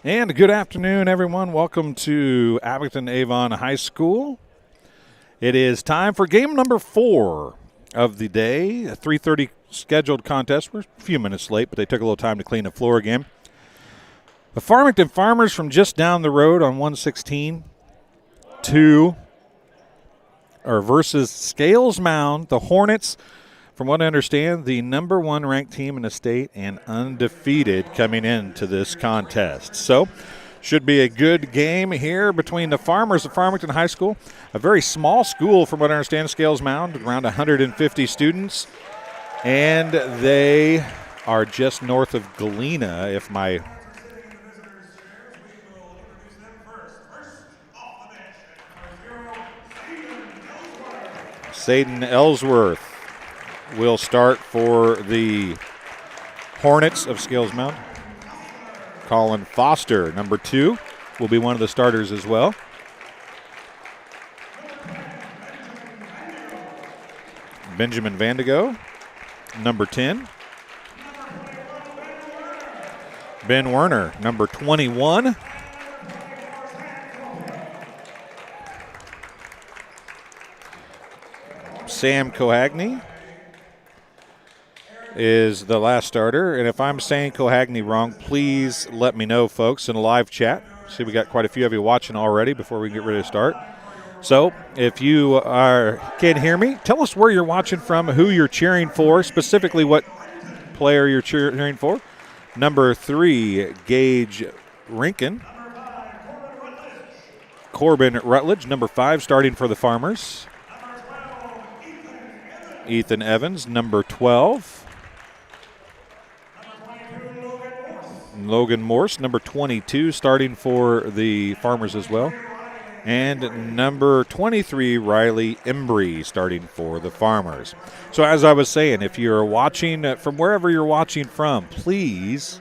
And good afternoon, everyone. Welcome to Abington Avon High School. It is time for game number 4 of the day, a 3:30 scheduled contest. We're a few minutes late, but they took a little time to clean the floor again. The Farmington Farmers from just down the road on 116 versus Scales Mound, the Hornets. From what I understand, the number 1 ranked team in the state and undefeated coming into this contest. So, should be a good game here between the Farmers of Farmington High School. A very small school, from what I understand, Scales Mound, around 150 students. And they are just north of Galena, if my Zayden Ellsworth will start for the Hornets of Scales Mound. Colin Foster, number 2, will be one of the starters as well. Benjamin Vandigo, number 10. Ben Werner, number 21. Sam Cohagney is the last starter. And if I'm saying Cohagney wrong, please let me know, folks, in the live chat. See, we got quite a few of you watching already before we get ready to start. So if you can't hear me, tell us where you're watching from, who you're cheering for, specifically what player you're cheering for. Number 3, Gage Rinkin. Corbin Rutledge, number 5, starting for the Farmers. Ethan Evans, number 12. Logan Morse, number 22, starting for the Farmers as well. And number 23, Riley Embry, starting for the Farmers. So as I was saying, if you're watching from wherever you're watching from, please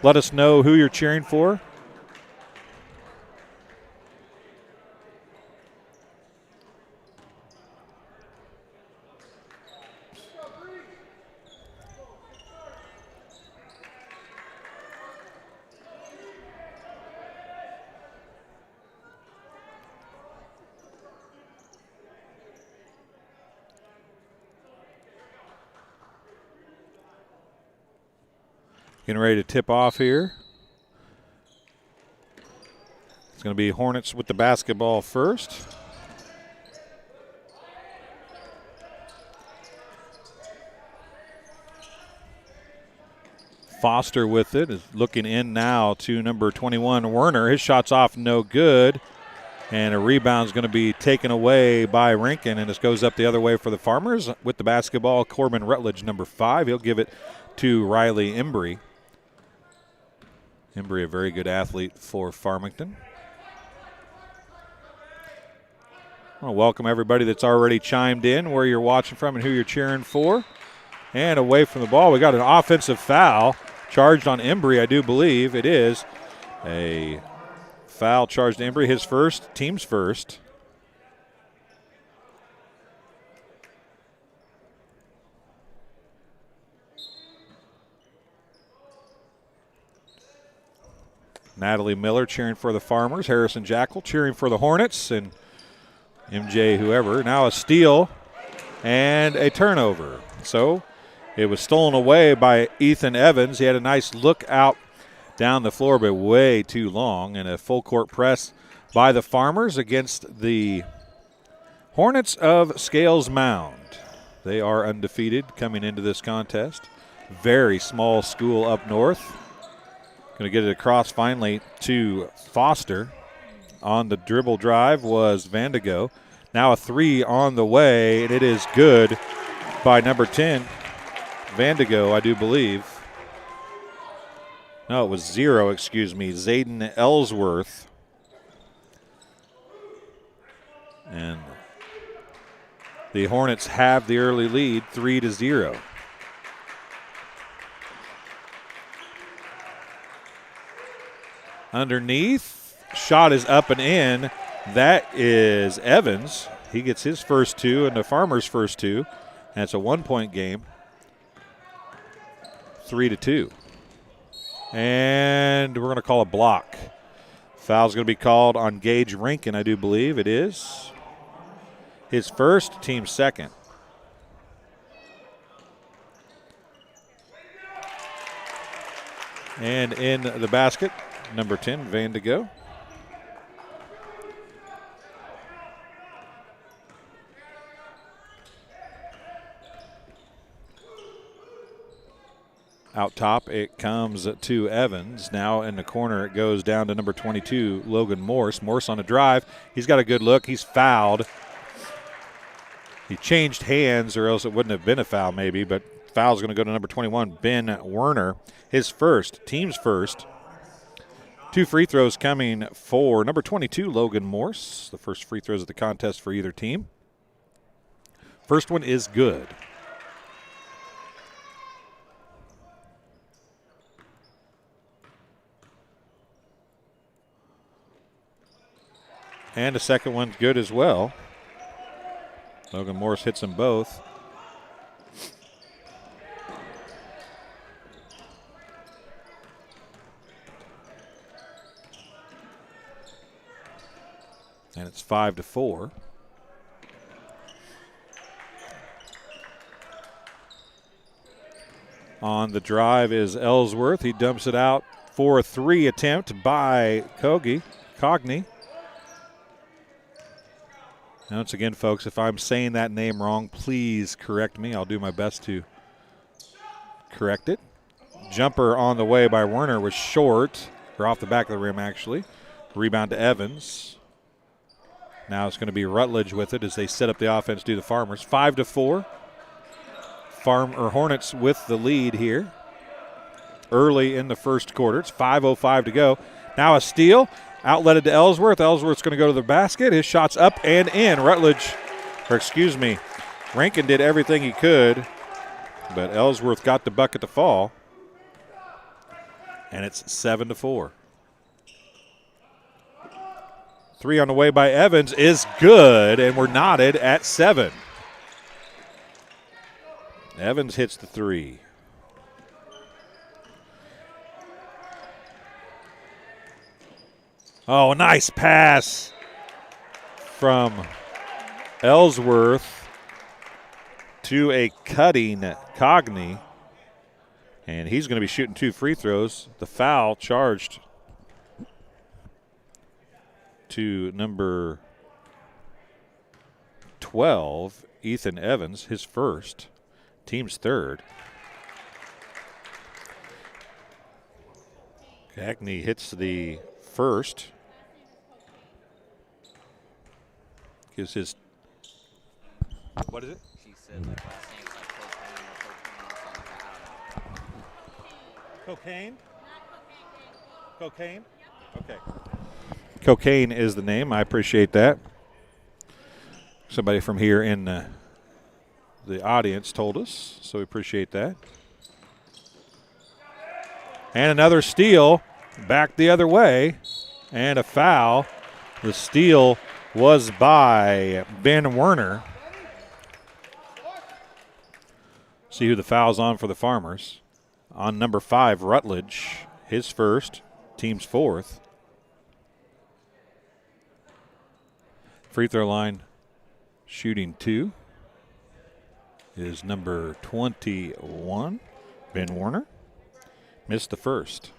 let us know who you're cheering for. Getting ready to tip off here. It's going to be Hornets with the basketball first. Foster with it, is looking in now to number 21, Werner. His shot's off, no good. And a rebound's going to be taken away by Rinkin, and this goes up the other way for the Farmers. With the basketball, Corbin Rutledge, number 5. He'll give it to Riley Embry. Embry, a very good athlete for Farmington. I want to welcome everybody that's already chimed in, where you're watching from and who you're cheering for. And away from the ball, we got an offensive foul charged on Embry, I do believe. It is a foul charged to Embry, his first, team's first. Natalie Miller cheering for the Farmers. Harrison Jackal cheering for the Hornets. And MJ whoever. Now a steal and a turnover. So it was stolen away by Ethan Evans. He had a nice look out down the floor, but way too long. And a full court press by the Farmers against the Hornets of Scales Mound. They are undefeated coming into this contest. Very small school up north. Going to get it across finally to Foster. On the dribble drive was Vandigo. Now a 3 on the way, and it is good by number 10, Vandigo, I do believe. No, it was 0, excuse me, Zayden Ellsworth. And the Hornets have the early lead, 3-0. Underneath, shot is up and in. That is Evans. He gets his first 2 and the Farmers' first 2. And it's a 1-point game. 3-2. And we're going to call a block. Foul's going to be called on Gage Rankin, I do believe it is. His first, team second. And in the basket, number 10, Vandigo. Out top, it comes to Evans. Now in the corner, it goes down to number 22, Logan Morse. Morse on a drive. He's got a good look. He's fouled. He changed hands, or else it wouldn't have been a foul maybe, but foul's going to go to number 21, Ben Werner. His first, team's first. 2 free throws coming for number 22, Logan Morse. The first free throws of the contest for either team. First one is good. And the second one's good as well. Logan Morse hits them both. And it's 5-4. On the drive is Ellsworth. He dumps it out for a 3 attempt by Cogney. Once again, folks, if I'm saying that name wrong, please correct me. I'll do my best to correct it. Jumper on the way by Werner was short, or off the back of the rim, actually. Rebound to Evans. Now it's going to be Rutledge with it as they set up the offense, do the Farmers. 5-4. Hornets with the lead here early in the first quarter. It's 5:05 to go. Now a steal. Outletted to Ellsworth. Ellsworth's going to go to the basket. His shot's up and in. Rankin did everything he could, but Ellsworth got the bucket to fall. And it's 7-4. 3 on the way by Evans is good, and we're knotted at 7. Evans hits the 3. Oh, nice pass from Ellsworth to a cutting Cogney. And he's going to be shooting 2 free throws. The foul charged to number 12, Ethan Evans, his first, team's third. Cogney hits the first. Gives his, what is it? She said like last name like Cocaine? Cocaine? Okay. Cocaine is the name. I appreciate that. Somebody from here in the audience told us, so we appreciate that. And another steal back the other way, and a foul. The steal was by Ben Werner. See who the foul's on for the Farmers. On number 5, Rutledge, his first, team's fourth. Free throw line, shooting 2, is number 21, Ben Werner. Missed the first.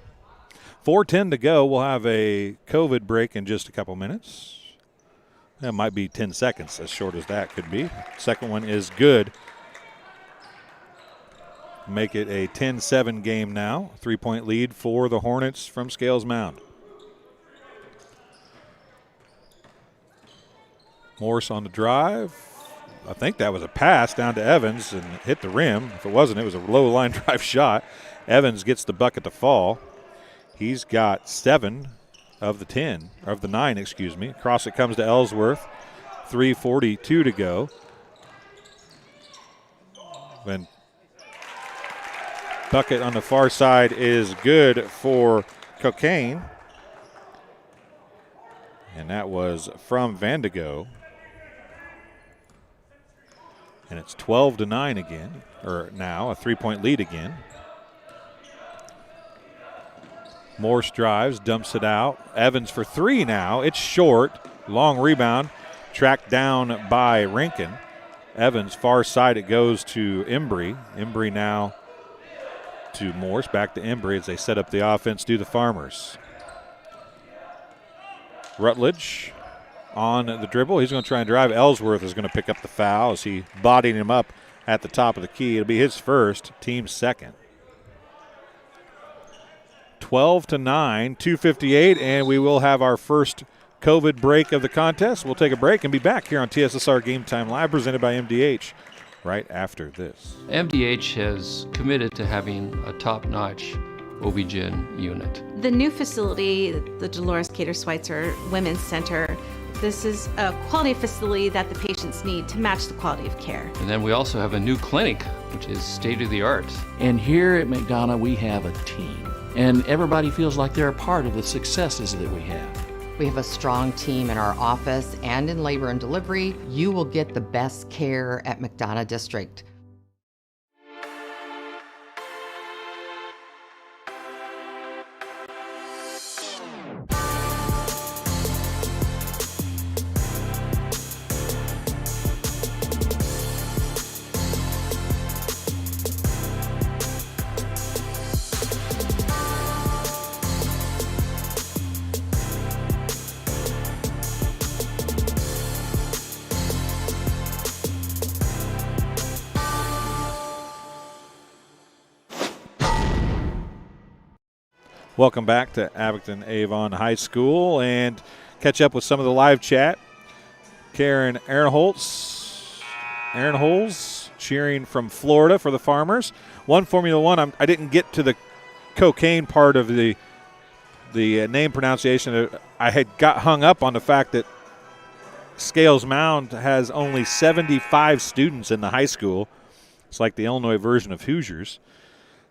4:10 to go. We'll have a COVID break in just a couple minutes. That might be 10 seconds, as short as that could be. Second one is good. Make it a 10-7 game now. 3-point lead for the Hornets from Scales Mound. Morse on the drive. I think that was a pass down to Evans and hit the rim. If it wasn't, it was a low line drive shot. Evans gets the bucket to fall. He's got 7 of the 10, of the 9, excuse me. Across it comes to Ellsworth. 3:42 to go. Then bucket on the far side is good for Cocaine. And that was from Vandigo. And it's 12-9 again, or now a 3-point lead again. Morse drives, dumps it out. Evans for three now. It's short. Long rebound. Tracked down by Rankin. Evans, far side, it goes to Embry. Embry now to Morse. Back to Embry as they set up the offense, do the Farmers. Rutledge on the dribble. He's going to try and drive. Ellsworth is going to pick up the foul as he bodied him up at the top of the key. It'll be his first, team second. 12-9, 2:58, and we will have our first COVID break of the contest. We'll take a break and be back here on TSSR Game Time Live, presented by MDH, right after this. MDH has committed to having a top-notch OB-GYN unit. The new facility, the Dolores Cater Schweitzer Women's Center, this is a quality facility that the patients need to match the quality of care. And then we also have a new clinic, which is state-of-the-art. And here at McDonough, we have a team. And everybody feels like they're a part of the successes that we have. We have a strong team in our office and in labor and delivery. You will get the best care at McDonough District. Welcome back to Abington Avon High School and catch up with some of the live chat. Karen Aaronholz cheering from Florida for the Farmers. One Formula One, I didn't get to the cocaine part of the name pronunciation. I had got hung up on the fact that Scales Mound has only 75 students in the high school. It's like the Illinois version of Hoosiers.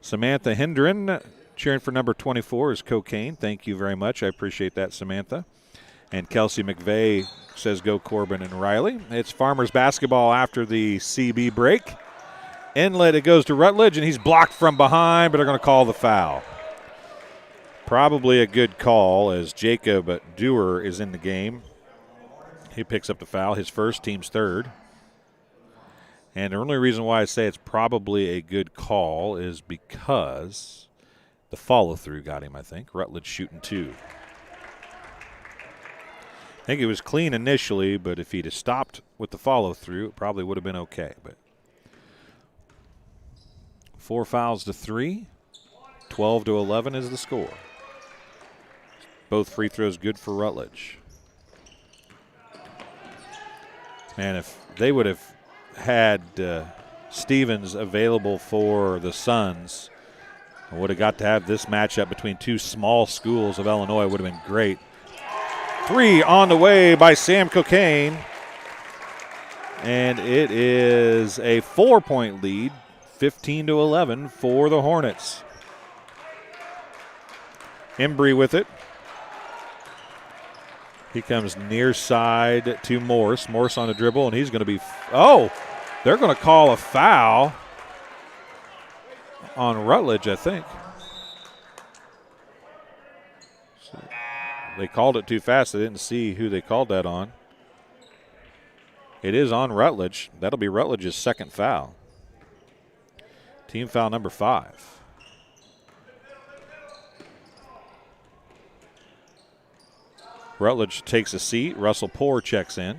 Samantha Hendren cheering for number 24 is Cocaine. Thank you very much. I appreciate that, Samantha. And Kelsey McVeigh says go Corbin and Riley. It's Farmers basketball after the CB break. Inlet, it goes to Rutledge, and he's blocked from behind, but they're going to call the foul. Probably a good call as Jacob Dewar is in the game. He picks up the foul, his first, team's third. And the only reason why I say it's probably a good call is because the follow-through got him, I think. Rutledge shooting two. I think it was clean initially, but if he'd have stopped with the follow-through, it probably would have been okay. But 4 fouls to 3. 12-11 is the score. Both free throws good for Rutledge. And if they would have had Stevens available for the Suns, I would have got to have this matchup between two small schools of Illinois. Would have been great. 3 on the way by Sam Cocaine. And it is a 4-point lead, 15-11 for the Hornets. Embry with it. He comes near side to Morse. Morse on the dribble, and he's going to be they're going to call a foul on Rutledge, I think. They called it too fast. I didn't see who they called that on. It is on Rutledge. That'll be Rutledge's second foul. Team foul number 5. Rutledge takes a seat. Russell Poore checks in.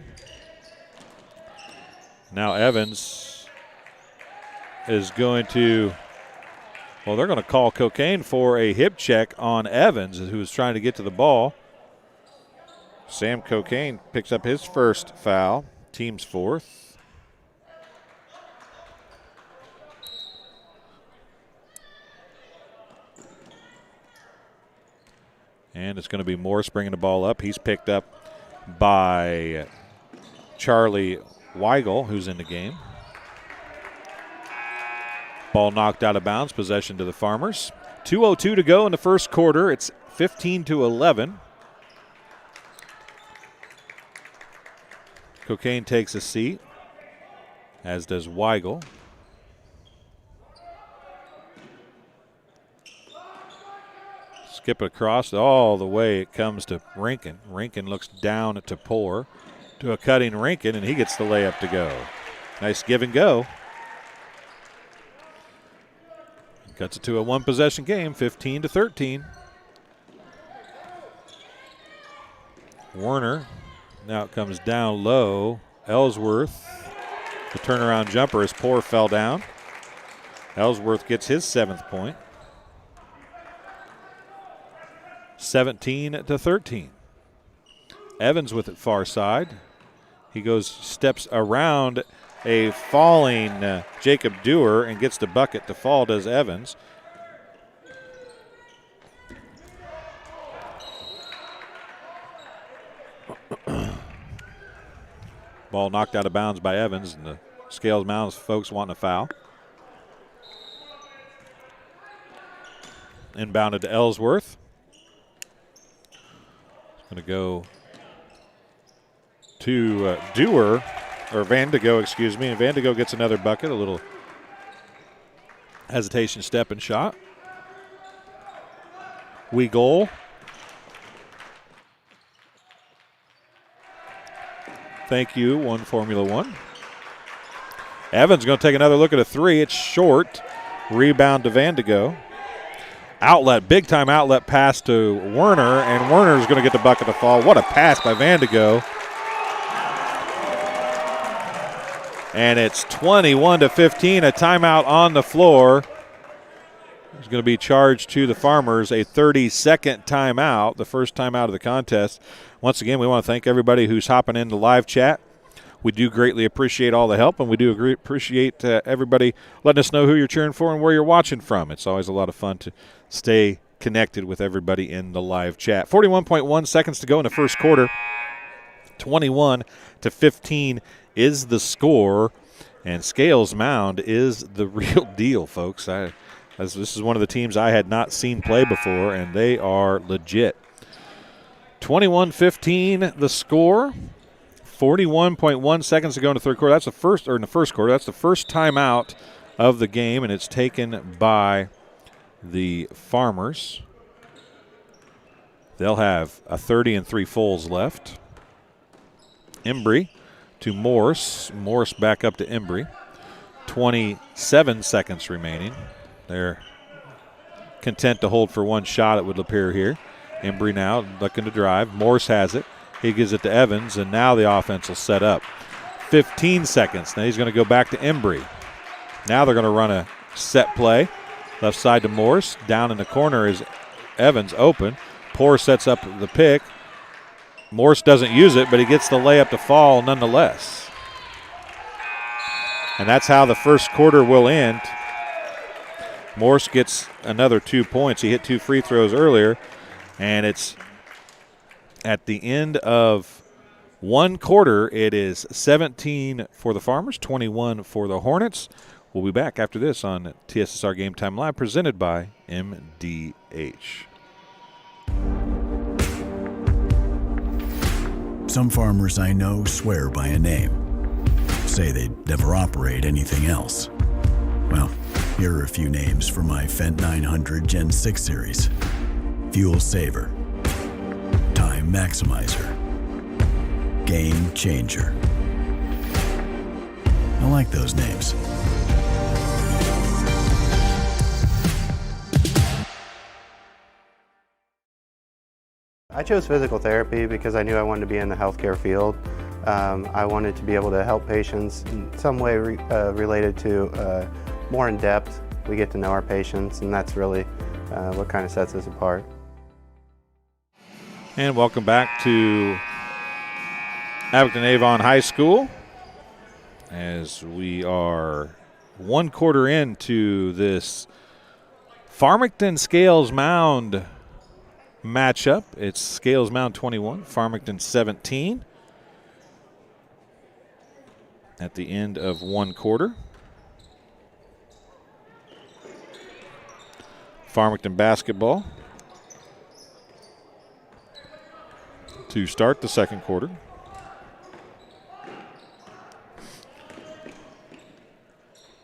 Now Evans is going to, they're going to call Cocaine for a hip check on Evans, who was trying to get to the ball. Sam Cocaine picks up his first foul, team's 4th. And it's going to be Morse bringing the ball up. He's picked up by Charlie Weigel, who's in the game. Ball knocked out of bounds, possession to the Farmers. 2:02 to go in the first quarter. It's 15-11. Cocaine takes a seat, as does Weigel. skip across all the way. It comes to Rankin. Rankin looks down to Poor, to a cutting Rankin, and he gets the layup to go. Nice give and go. Cuts it to a one-possession game, 15-13. Werner, now it comes down low. Ellsworth, the turnaround jumper as Poor fell down. Ellsworth gets his 7th point. 17-13. Evans with it far side. He steps around a falling Jacob Dewar and gets the bucket to fall, does Evans. Ball knocked out of bounds by Evans, and the Scales Mound folks wanting a foul. Inbounded to Ellsworth. It's going to go to Dewar, or Vandigo, excuse me. And Vandigo gets another bucket, a little hesitation step and shot. We goal. Thank you, One Formula One. Evans going to take another look at a three. It's short. Rebound to Vandigo. Outlet, big time outlet pass to Werner, and Werner's going to get the bucket to fall. What a pass by Vandigo. And it's 21-15, a timeout on the floor. It's going to be charged to the Farmers, a 30-second timeout, the first timeout of the contest. Once again, we want to thank everybody who's hopping into live chat. We do greatly appreciate all the help, and we do appreciate everybody letting us know who you're cheering for and where you're watching from. It's always a lot of fun to stay connected with everybody in the live chat. 41.1 seconds to go in the first quarter. 21-15 is the score, and Scales Mound is the real deal, folks. This is one of the teams I had not seen play before, and they are legit. 21-15 the score. 41.1 seconds to go in the third quarter. That's the first, or in the first quarter. That's the first timeout of the game, and it's taken by the Farmers. They'll have a 30 and 3 fulls left. Embry to Morse. Morse back up to Embry. 27 seconds remaining. They're content to hold for one shot, it would appear here. Embry now looking to drive. Morse has it. He gives it to Evans, and now the offense will set up. 15 seconds. Now he's going to go back to Embry. Now they're going to run a set play. Left side to Morse. Down in the corner is Evans open. Poor sets up the pick. Morse doesn't use it, but he gets the layup to fall nonetheless. And that's how the first quarter will end. Morse gets another 2 points. He hit 2 free throws earlier, and it's at the end of one quarter. It is 17 for the Farmers, 21 for the Hornets. We'll be back after this on TSSR Game Time Live, presented by MDH. Some farmers I know swear by a name, say they'd never operate anything else. Well, here are a few names for my Fendt 900 Gen 6 series. Fuel Saver, Time Maximizer, Game Changer. I like those names. I chose physical therapy because I knew I wanted to be in the healthcare field. I wanted to be able to help patients in some way related to more in depth. We get to know our patients, and that's really what kind of sets us apart. And welcome back to Abington Avon High School, as we are one quarter into this Farmington Scales Mound matchup. It's Scales Mound 21, Farmington 17 at the end of one quarter. Farmington basketball to start the second quarter.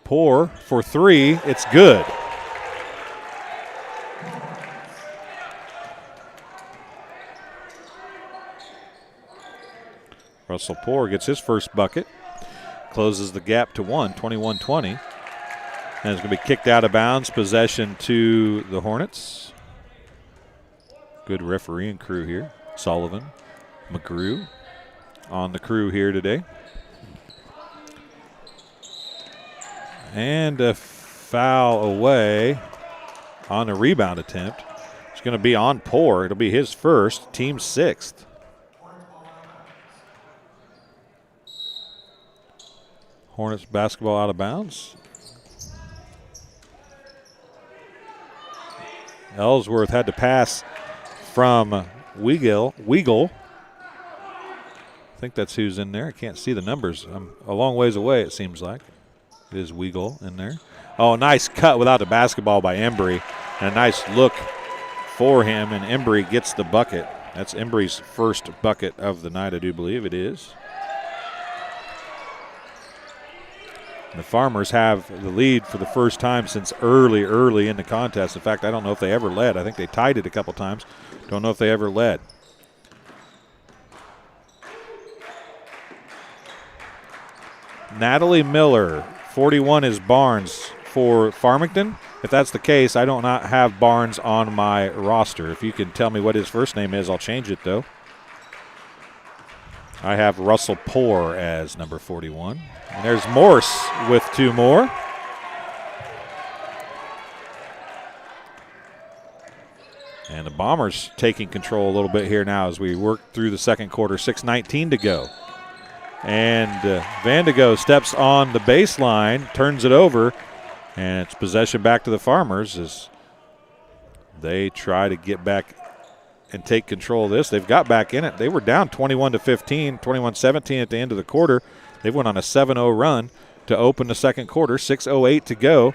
Poor for three. It's good. Russell Poor gets his first bucket. Closes the gap to 21-20. And it's going to be kicked out of bounds. Possession to the Hornets. Good refereeing crew here. Sullivan, McGrew on the crew here today. And a foul away on the rebound attempt. It's going to be on Poor. It'll be his first, team sixth. Hornets basketball out of bounds. Ellsworth had to pass from Weigel. I think that's who's in there. I can't see the numbers. I'm a long ways away, it seems like. It is Weigel in there. Oh, nice cut without the basketball by Embry. And a nice look for him, and Embry gets the bucket. That's Embry's first bucket of the night, I do believe it is. The Farmers have the lead for the first time since early in the contest. In fact, I don't know if they ever led. I think they tied it a couple times. Don't know if they ever led. Natalie Miller, 41 is Barnes for Farmington. If that's the case, I do not have Barnes on my roster. If you can tell me what his first name is, I'll change it, though. I have Russell Poor as number 41. And there's Morse with 2 more. And the Bombers taking control a little bit here now as we work through the second quarter. 6:19 to go. And Vandigo steps on the baseline, turns it over, and it's possession back to the Farmers as they try to get back and take control of this. They've got back in it. They were down 21-15, 21-17 at the end of the quarter. They went on a 7-0 run to open the second quarter. 6:08 to go.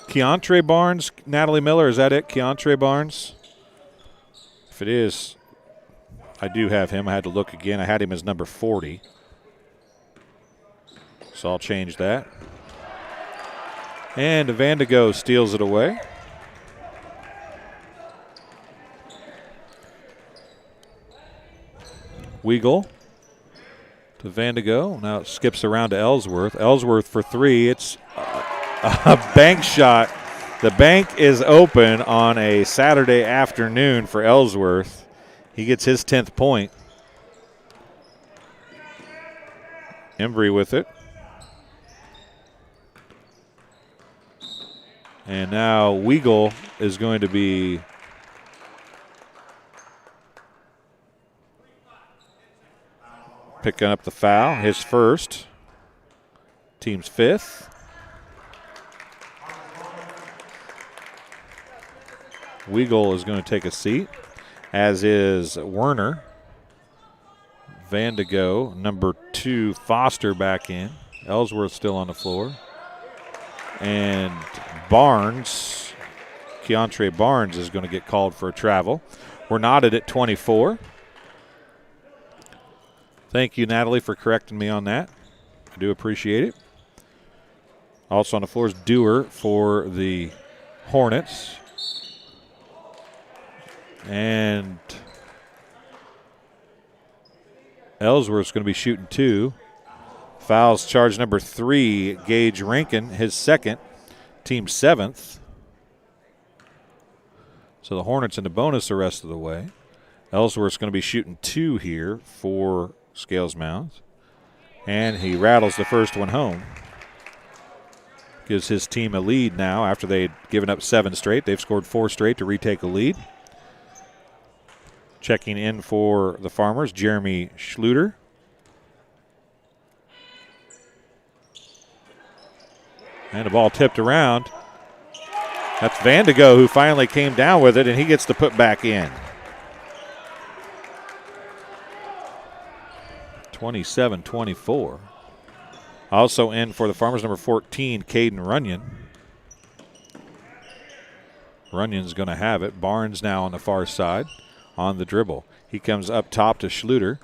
Keontre Barnes, Natalie Miller, is that it? Keontre Barnes? If it is, I do have him. I had to look again. I had him as number 40. So I'll change that. And Vandigo steals it away. Weigel to Vandigo. Now it skips around to Ellsworth. Ellsworth for 3. It's a bank shot. The bank is open on a Saturday afternoon for Ellsworth. He gets his 10th point. Embry with it. And now Weigel is going to be picking up the foul, his first, team's 5th. Weigel is going to take a seat, as is Werner. Vandigo, number 2, Foster back in. Ellsworth still on the floor. And Barnes, Keontre Barnes, is going to get called for a travel. We're knotted at 24. Thank you, Natalie, for correcting me on that. I do appreciate it. Also on the floor is Dewar for the Hornets. And Ellsworth's going to be shooting 2. Fouls charge number 3, Gage Rankin, his second, team 7th. So the Hornets in the bonus the rest of the way. Ellsworth's going to be shooting 2 here for Scales Mound. And he rattles the first one home. Gives his team a lead now after they'd given up 7 straight. They've scored 4 straight to retake a lead. Checking in for the Farmers, Jeremy Schluter. And the ball tipped around. That's Vandigo who finally came down with it, and he gets to put back in. 27-24. Also in for the Farmers, number 14, Caden Runyon. Runyon's going to have it. Barnes now on the far side on the dribble. He comes up top to Schluter.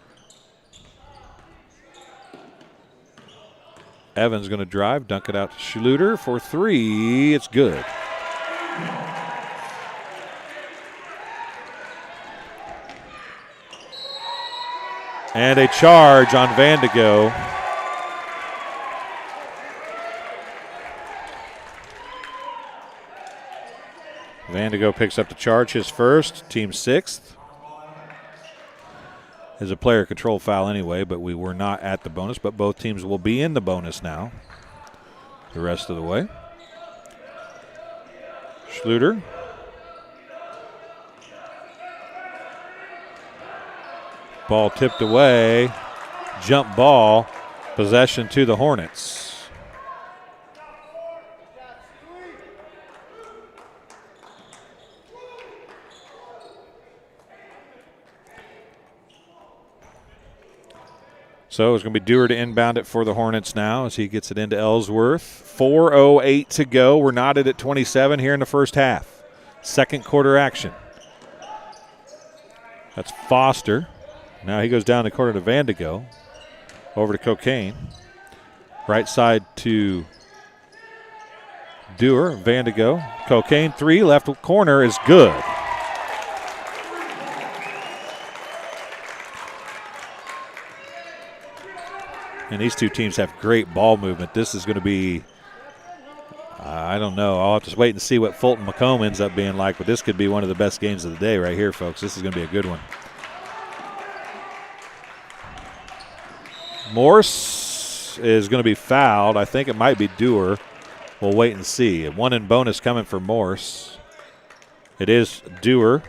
Evans going to drive, dunk it out to Schluter for 3. It's good. And a charge on Vandigo. Vandigo picks up the charge, his first, team 6th. Is a player control foul anyway, but we were not at the bonus, but both teams will be in the bonus now the rest of the way. Schluter. Ball tipped away, jump ball, possession to the Hornets. So it's going to be Dewar to inbound it for the Hornets now as he gets it into Ellsworth. 4:08 to go. We're knotted at 27 here in the first half. Second quarter action. That's Foster. Now he goes down the corner to Vandigo. Over to Cocaine. Right side to Dewar. Vandigo. Cocaine 3. Left corner is good. And these two teams have great ball movement. This is going to be, I don't know. I'll have to wait and see what Fulton Macomb ends up being like, but this could be one of the best games of the day right here, folks. This is going to be a good one. Morse is going to be fouled. I think it might be Dewar. We'll wait and see. One in bonus coming for Morse. It is Dewar.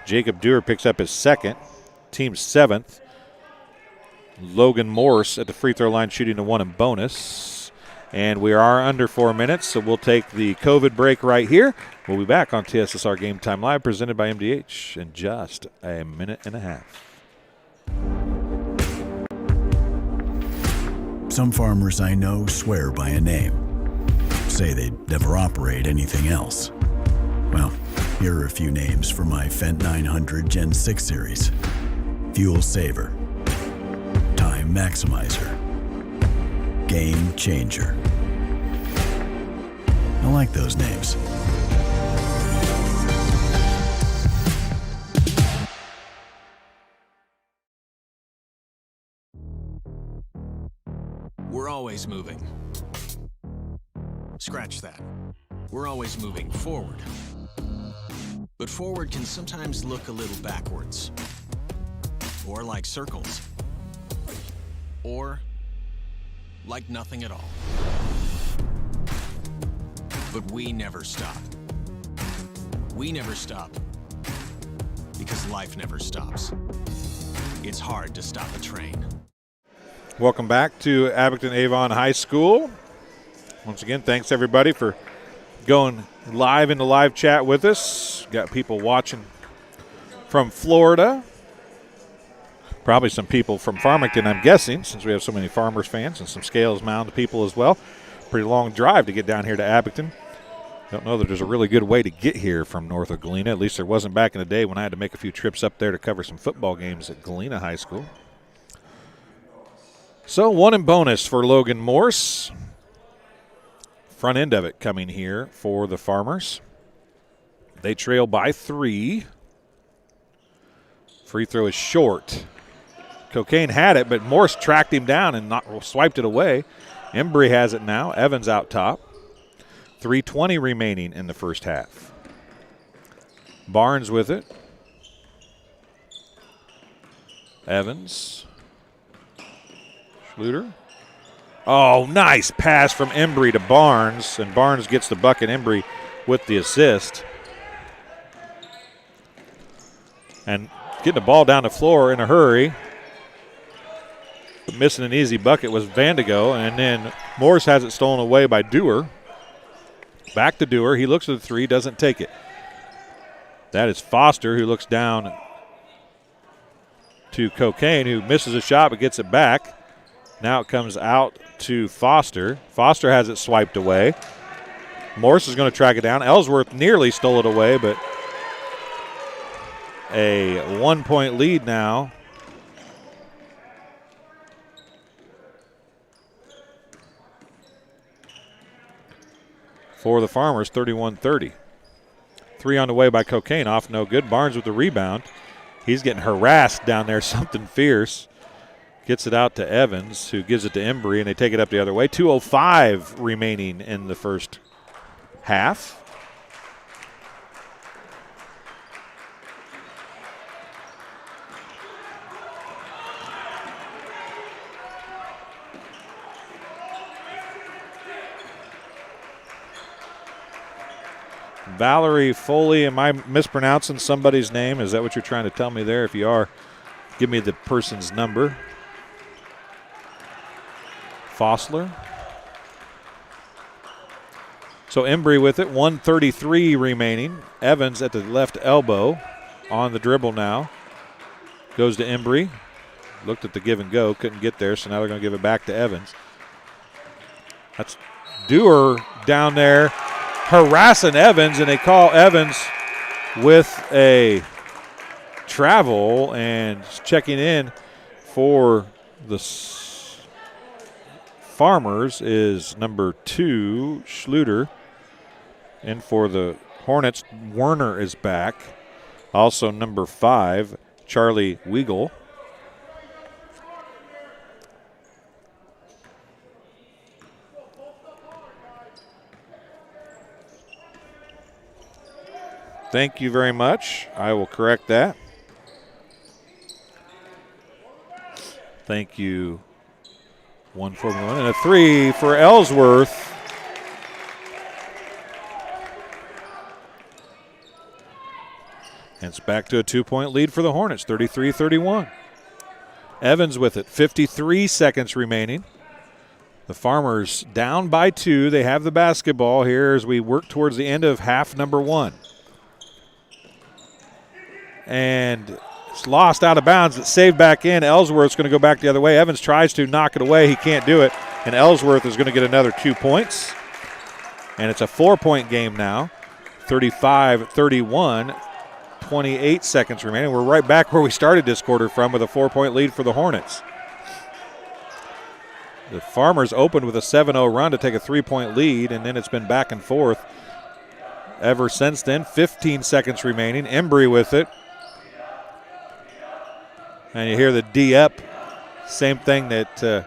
Jacob Dewar picks up his second, team 7th. Logan Morse at the free throw line shooting the one in bonus. And we are under 4 minutes, so we'll take the COVID break right here. We'll be back on TSSR Game Time Live presented by MDH in just a minute and a half. Some farmers I know swear by a name. Say they'd never operate anything else. Well, here are a few names for my Fendt 900 Gen 6 series. Fuel Saver. Time Maximizer. Game Changer. I like those names. We're always moving. Scratch that. We're always moving forward. But forward can sometimes look a little backwards. Or like circles. Or like nothing at all. But we never stop. We never stop because life never stops. It's hard to stop a train. Welcome back to Abington Avon High School. Once again, thanks everybody for going live in the live chat with us. Got people watching from Florida. Probably some people from Farmington, I'm guessing, since we have so many Farmers fans and some Scales Mound people as well. Pretty long drive to get down here to Abington. Don't know that there's a really good way to get here from north of Galena. At least there wasn't back in the day when I had to make a few trips up there to cover some football games at Galena High School. So one in bonus for Logan Morse. Front end of it coming here for the Farmers. They trail by 3. Free throw is short. Cocaine had it, but Morse tracked him down and swiped it away. Embry has it now. Evans out top. 3:20 remaining in the first half. Barnes with it. Evans. Schluter. Oh, nice pass from Embry to Barnes, and Barnes gets the bucket. Embry with the assist. And getting the ball down the floor in a hurry. But missing an easy bucket was Vandigo, and then Morse has it stolen away by Dewar. Back to Dewar. He looks at the 3, doesn't take it. That is Foster, who looks down to Cocaine, who misses a shot but gets it back. Now it comes out to Foster. Foster has it swiped away. Morse is going to track it down. Ellsworth nearly stole it away, but a 1-point lead now. For the Farmers, 31-30. 3 on the way by Cocaine, off no good. Barnes with the rebound. He's getting harassed down there, something fierce. Gets it out to Evans, who gives it to Embry, and they take it up the other way. 2:05 remaining in the first half. Valerie Foley, am I mispronouncing somebody's name? Is that what you're trying to tell me there? If you are, give me the person's number. Fossler. So Embry with it, 1:33 remaining. Evans at the left elbow on the dribble now. Goes to Embry. Looked at the give and go, couldn't get there, so now they're going to give it back to Evans. That's Dewar down there harassing Evans, and they call Evans with a travel, and checking in for the Farmers is number 2, Schluter. And for the Hornets, Werner is back. Also number 5, Charlie Weigel. Thank you very much. I will correct that. Thank you. 1 for 1 and a 3 for Ellsworth. And it's back to a 2-point lead for the Hornets, 33-31. Evans with it, 53 seconds remaining. The Farmers down by 2. They have the basketball here as we work towards the end of half number 1. And it's lost out of bounds. It's saved back in. Ellsworth's going to go back the other way. Evans tries to knock it away. He can't do it. And Ellsworth is going to get another 2 points. And it's a 4-point game now. 35-31. 28 seconds remaining. We're right back where we started this quarter from, with a 4-point lead for the Hornets. The Farmers opened with a 7-0 run to take a 3-point lead, and then it's been back and forth ever since then. 15 seconds remaining. Embry with it. And you hear the D-up, same thing that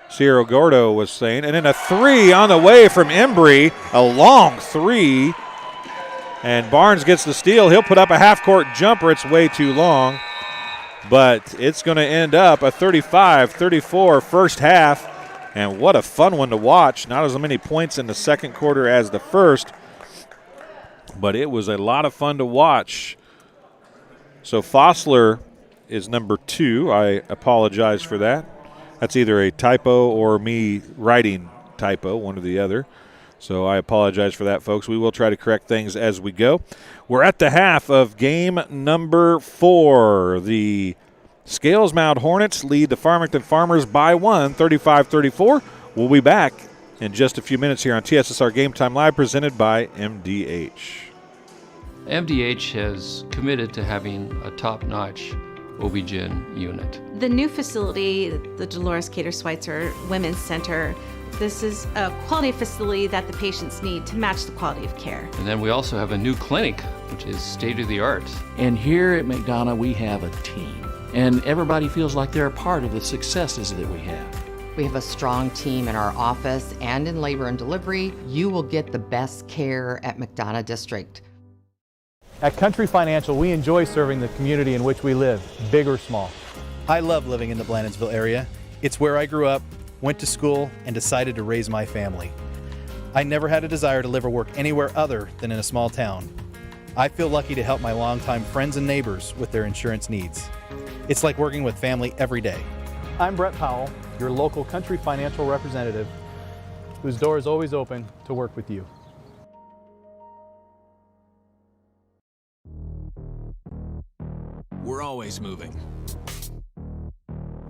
Sierra Gordo was saying. And then a 3 on the way from Embry, a long 3. And Barnes gets the steal. He'll put up a half-court jumper. It's way too long. But it's going to end up a 35-34 first half. And what a fun one to watch. Not as many points in the second quarter as the first, but it was a lot of fun to watch. So Fossler is number 2. I apologize for that. That's either a typo or me writing typo, one or the other. So I apologize for that, folks. We will try to correct things as we go. We're at the half of game number 4. The Scales Mound Hornets lead the Farmington Farmers by 1, 35-34. We'll be back in just a few minutes here on TSSR Game Time Live, presented by MDH. MDH has committed to having a top-notch OB-GYN unit. The new facility, the Dolores Cater Schweitzer Women's Center, this is a quality facility that the patients need to match the quality of care. And then we also have a new clinic, which is state-of-the-art. And here at McDonough, we have a team. And everybody feels like they're a part of the successes that we have. We have a strong team in our office and in labor and delivery. You will get the best care at McDonough District. At Country Financial, we enjoy serving the community in which we live, big or small. I love living in the Blandonsville area. It's where I grew up, went to school, and decided to raise my family. I never had a desire to live or work anywhere other than in a small town. I feel lucky to help my longtime friends and neighbors with their insurance needs. It's like working with family every day. I'm Brett Powell, your local Country Financial representative, whose door is always open to work with you. We're always moving.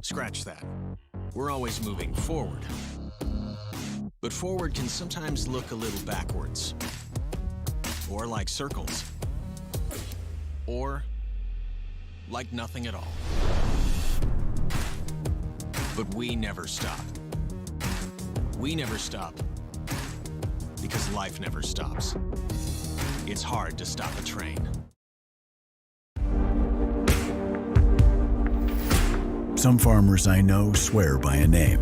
Scratch that. We're always moving forward. But forward can sometimes look a little backwards. Or like circles. Or like nothing at all. But we never stop. We never stop because life never stops. It's hard to stop a train. Some farmers I know swear by a name.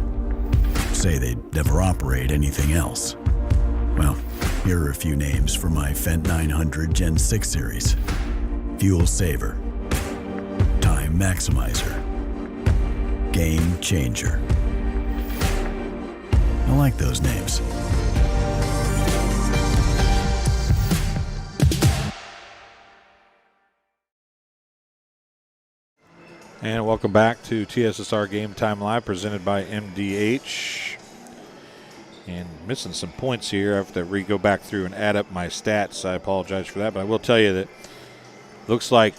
Say they'd never operate anything else. Well, here are a few names for my Fendt 900 Gen 6 series. Fuel Saver, Time Maximizer, Game Changer. I like those names. And welcome back to TSSR Game Time Live, presented by MDH. And missing some points here. I have to go back through and add up my stats. I apologize for that, but I will tell you that looks like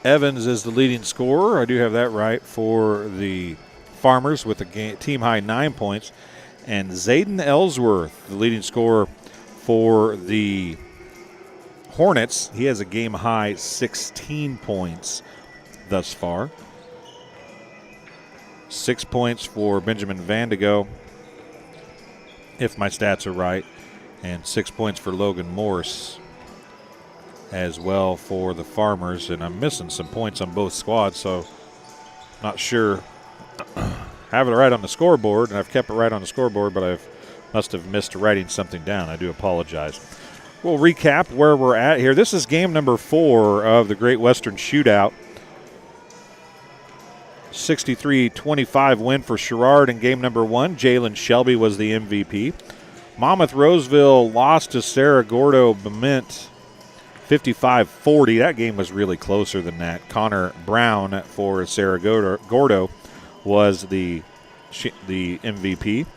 Evans is the leading scorer. I do have that right for the Farmers with a team high 9 points. And Zayden Ellsworth, the leading scorer for the Hornets. He has a game high 16 points thus far. 6 points for Benjamin Vandigo, if my stats are right, and 6 points for Logan Morse as well for the Farmers. And I'm missing some points on both squads, so not sure. Have it right on the scoreboard, and I've kept it right on the scoreboard, but I must have missed writing something down. I do apologize. We'll recap where we're at here. This is game number 4 of the Great Western Shootout. 63-25 win for Sherrard in game number 1. Jalen Shelby was the MVP. Monmouth Roseville lost to Sarah Gordo Bement 55-40. That game was really closer than that. Connor Brown for Sarah Gordo was the MVP.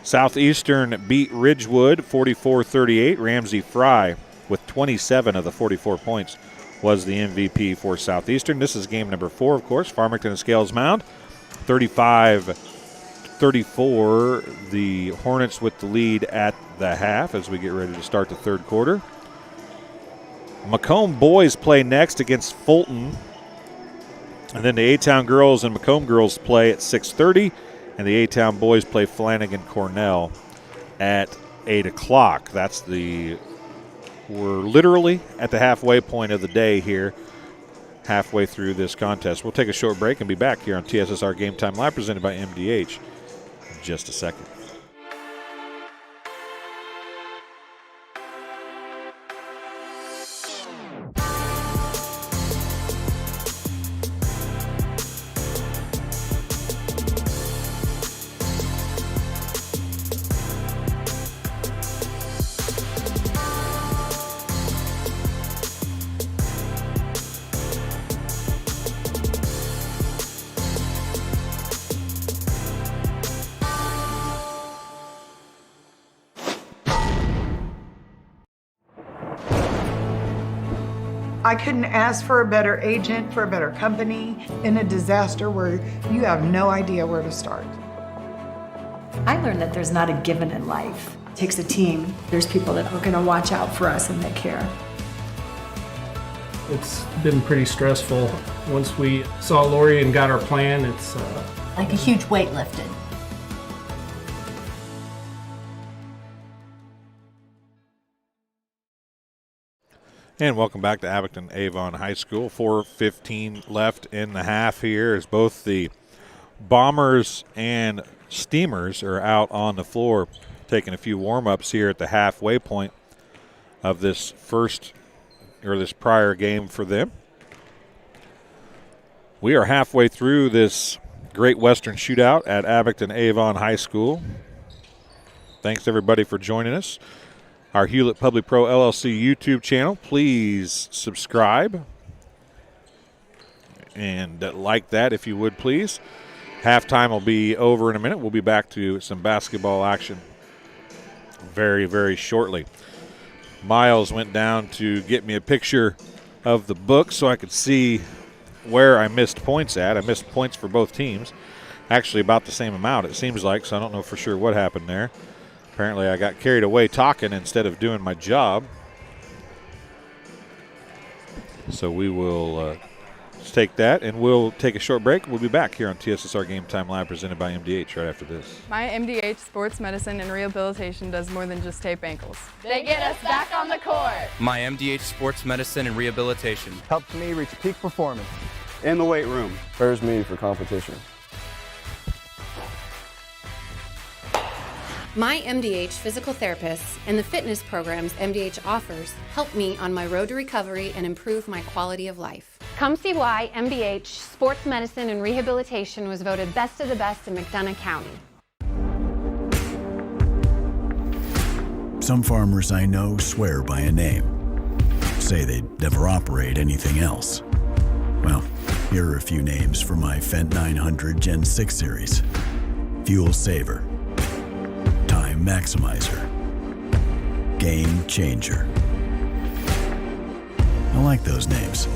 Southeastern beat Ridgewood 44-38. Ramsey Fry with 27 of the 44 points was the MVP for Southeastern. This is game number 4, of course. Farmington and Scales Mound 35-34. The Hornets with the lead at the half as we get ready to start the third quarter. Macomb boys play next against Fulton. And then the A-Town girls and Macomb girls play at 6:30. And the A-Town boys play Flanagan Cornell at 8 o'clock. We're literally at the halfway point of the day here, halfway through this contest. We'll take a short break and be back here on TSSR Game Time Live, presented by MDH in just a second. I couldn't ask for a better agent, for a better company in a disaster where you have no idea where to start. I learned that there's not a given in life. It takes a team. There's people that are gonna watch out for us and that care. It's been pretty stressful. Once we saw Lori and got our plan, it's like a huge weight lifted. And welcome back to Abington Avon High School. 4:15 left in the half here as both the Bombers and Steamers are out on the floor taking a few warm-ups here at the halfway point of this this prior game for them. We are halfway through this Great Western Shootout at Abington Avon High School. Thanks everybody for joining us. Our Hewlett Public Pro LLC YouTube channel. Please subscribe and like that if you would, please. Halftime will be over in a minute. We'll be back to some basketball action very, very shortly. Miles went down to get me a picture of the book so I could see where I missed points at. I missed points for both teams. Actually about the same amount, it seems like, so I don't know for sure what happened there. Apparently I got carried away talking instead of doing my job. So we will take that, and we'll take a short break. We'll be back here on TSSR Game Time Live, presented by MDH, right after this. My MDH Sports Medicine and Rehabilitation does more than just tape ankles. They get us back on the court. My MDH Sports Medicine and Rehabilitation helps me reach peak performance. in the weight room. Prepares me for competition. My MDH physical therapists and the fitness programs MDH offers help me on my road to recovery and improve my quality of life. Come see why MDH Sports Medicine and Rehabilitation was voted best of the best in McDonough County. Some farmers I know swear by a name. Say they'd never operate anything else. Well, here are a few names for my Fendt 900 Gen 6 series. Fuel Saver. Time Maximizer. Game Changer. I like those names.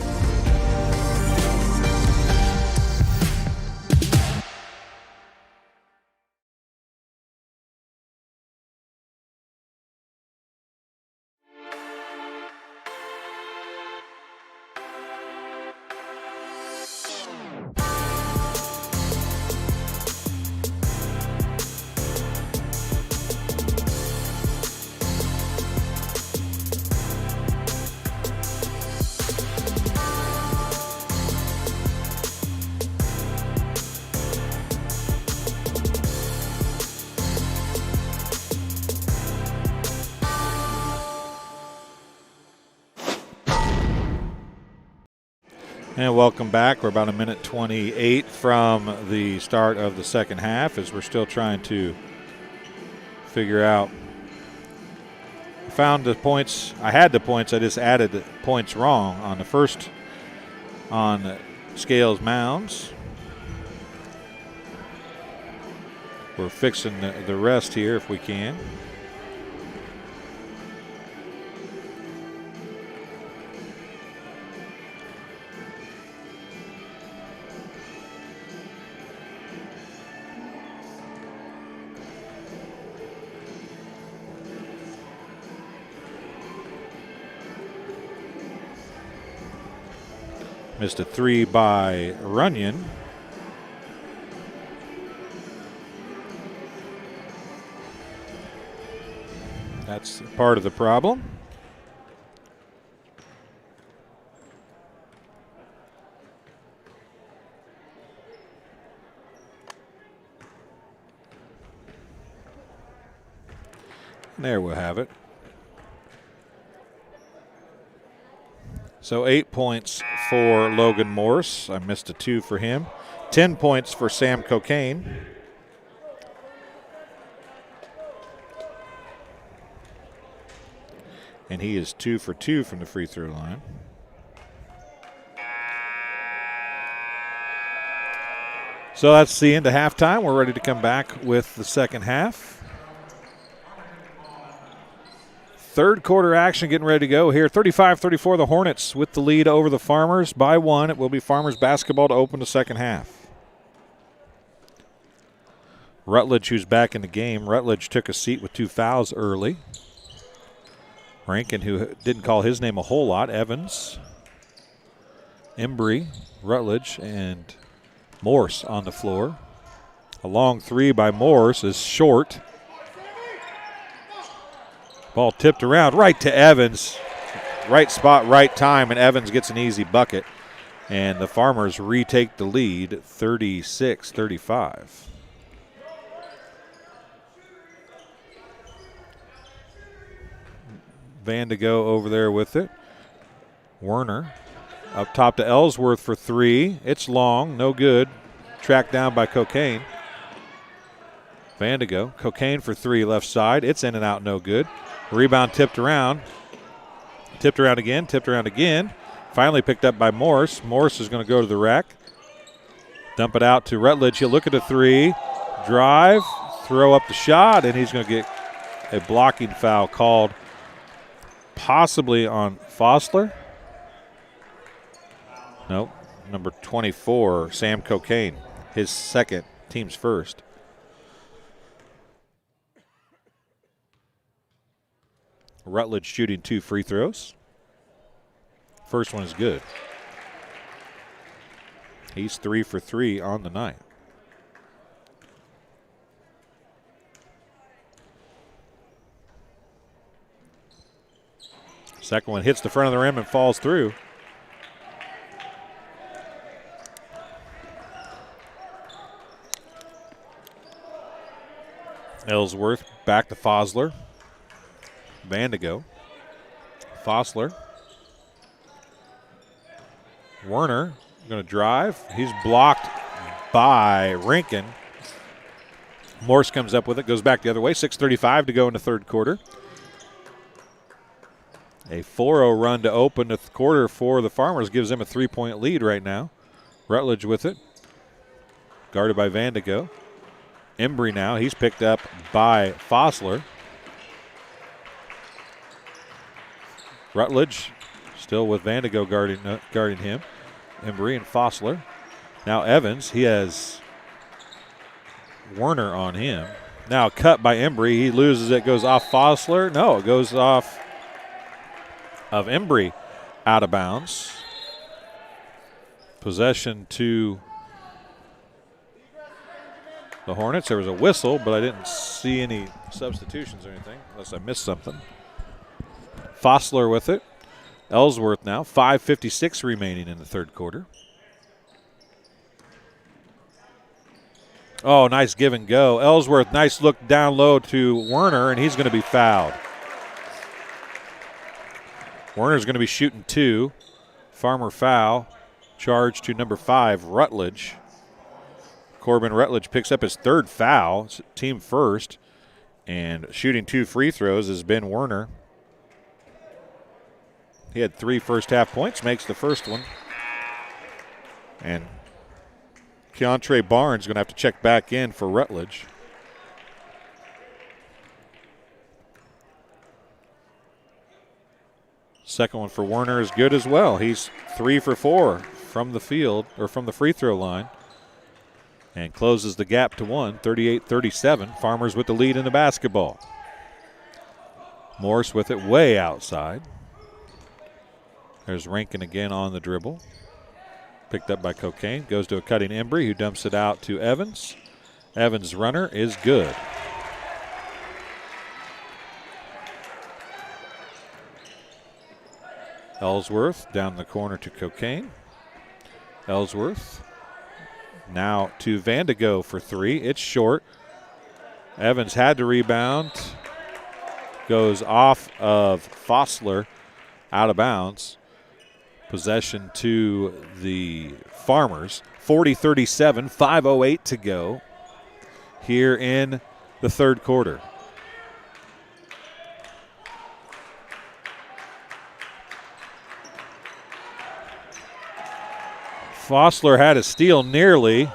And welcome back. We're about a minute 28 from the start of the second half as we're still trying to figure out. I found the points. I had the points. I just added the points wrong on the first on Scales Mounds. We're fixing the rest here if we can. Missed a 3 by Runyon. That's part of the problem. There we'll have it. So 8 points for Logan Morse. I missed a 2 for him. 10 points for Sam Cocaine. And he is 2 for 2 from the free throw line. So that's the end of halftime. We're ready to come back with the second half. Third quarter action getting ready to go here. 35-34, the Hornets with the lead over the Farmers by 1. It will be Farmers basketball to open the second half. Rutledge, who's back in the game. Rutledge took a seat with 2 fouls early. Rankin, who didn't call his name a whole lot. Evans, Embry, Rutledge, and Morse on the floor. A long 3 by Morse is short. Ball tipped around right to Evans. Right spot, right time, and Evans gets an easy bucket. And the Farmers retake the lead 36-35. Vandigo over there with it. Werner up top to Ellsworth for 3. It's long, no good. Tracked down by Cocaine. Vandigo, Cocaine for 3 left side. It's in and out, no good. Rebound tipped around. Tipped around again, tipped around again. Finally picked up by Morse. Morse is going to go to the rack. Dump it out to Rutledge. He'll look at a 3. Drive, throw up the shot, and he's going to get a blocking foul called possibly on Fossler. Nope. Number 24, Sam Cocaine. His second, team's first. Rutledge shooting 2 free throws. First one is good. He's 3 for 3 on the night. Second one hits the front of the rim and falls through. Ellsworth back to Fosler. Vandigo. Fosler. Werner going to drive. He's blocked by Rinkin. Morse comes up with it, goes back the other way. 6:35 to go in the third quarter. A 4-0 run to open the quarter for the Farmers gives them a 3-point lead right now. Rutledge with it. Guarded by Vandigo. Embry now, he's picked up by Fosler. Rutledge still with Vandigo guarding him. Embry and Fosler. Now Evans, he has Werner on him. Now cut by Embry, he loses it, goes off Fosler. No, it goes off of Embry, out of bounds. Possession to the Hornets. There was a whistle, but I didn't see any substitutions or anything, unless I missed something. Fosler with it. Ellsworth now. 5:56 remaining in the third quarter. Oh, nice give and go. Ellsworth, nice look down low to Werner, and he's going to be fouled. Werner's going to be shooting 2. Farmer foul. Charge to number 5, Rutledge. Corbin Rutledge picks up his 3rd foul, team first, and shooting 2 free throws has been Werner. He had 3 first-half points, makes the first one. And Keontre Barnes going to have to check back in for Rutledge. Second one for Werner is good as well. He's 3 for 4 from the field, or from the free throw line, and closes the gap to 1, 38-37. Farmers with the lead in the basketball. Morse with it way outside. There's Rankin again on the dribble. Picked up by Cocaine. Goes to a cutting Embry, who dumps it out to Evans. Evans' runner is good. Ellsworth down the corner to Cocaine. Ellsworth now to Vandigo for 3. It's short. Evans had to rebound. Goes off of Fosler, out of bounds. Possession to the Farmers. 40-37, 5:08 to go here in the third quarter. Fosler had a steal nearly.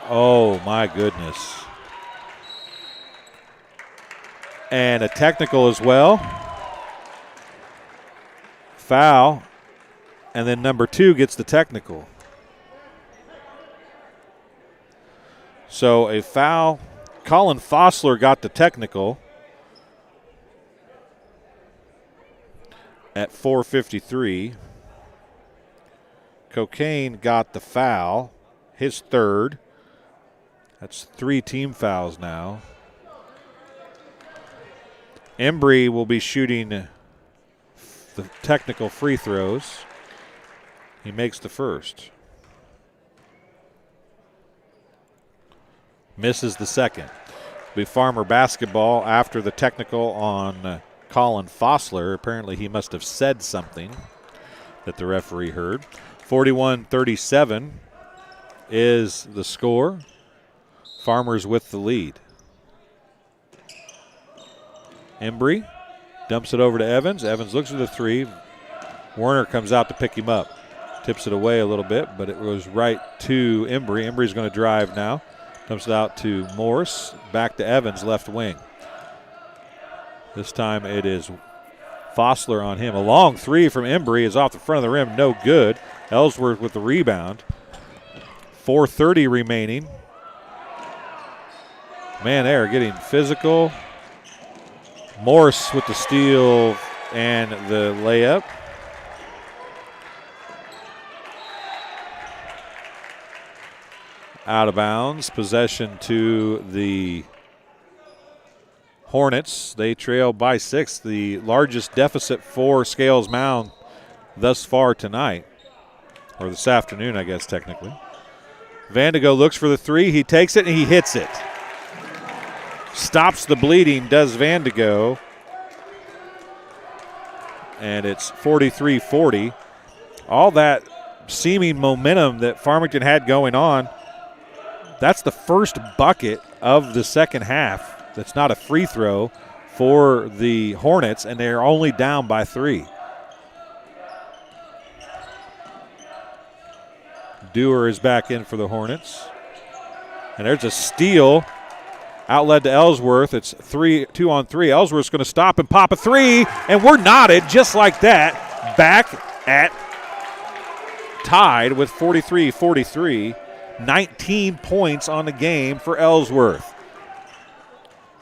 Oh, my goodness. And a technical as well. Foul. And then number 2 gets the technical. So a foul. Colin Fosler got the technical at 4:53. Cocaine got the foul, his 3rd. That's 3 team fouls now. Embry will be shooting the technical free throws. He makes the first. Misses the second. Be Farmer basketball after the technical on Colin Fosler. Apparently he must have said something that the referee heard. 41-37 is the score. Farmers with the lead. Embry dumps it over to Evans. Evans looks at the 3. Werner comes out to pick him up. Tips it away a little bit, but it goes right to Embry. Embry's going to drive now. Dumps it out to Morse. Back to Evans, left wing. This time it is Fosler on him. A long 3 from Embry is off the front of the rim. No good. Ellsworth with the rebound. 4:30 remaining. Man, they are getting physical. Morse with the steal and the layup. Out of bounds. Possession to the Hornets. They trail by 6, the largest deficit for Scales Mound thus far tonight, or this afternoon, I guess, technically. Vandigo looks for the 3. He takes it and he hits it. stops the bleeding, does Vandigo. And it's 43-40. All that seeming momentum that Farmington had going on, that's the first bucket of the second half. That's not a free throw for the Hornets, and they're only down by 3. Dewar is back in for the Hornets. And there's a steal. Outlet to Ellsworth. It's 2-on-3. Ellsworth's going to stop and pop a 3, and we're knotted just like that. Back at tied with 43-43. 19 points on the game for Ellsworth.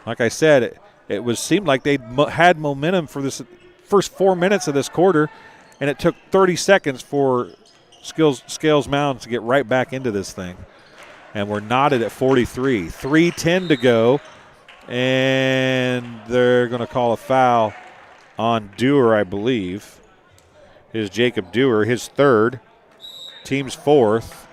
Like I said, it seemed like they had momentum for this first 4 minutes of this quarter, and it took 30 seconds for Scales Mound to get right back into this thing. And we're knotted at 43. 3:10 to go, and they're going to call a foul on Dewar, I believe. Is Jacob Dewar, his third, team's fourth.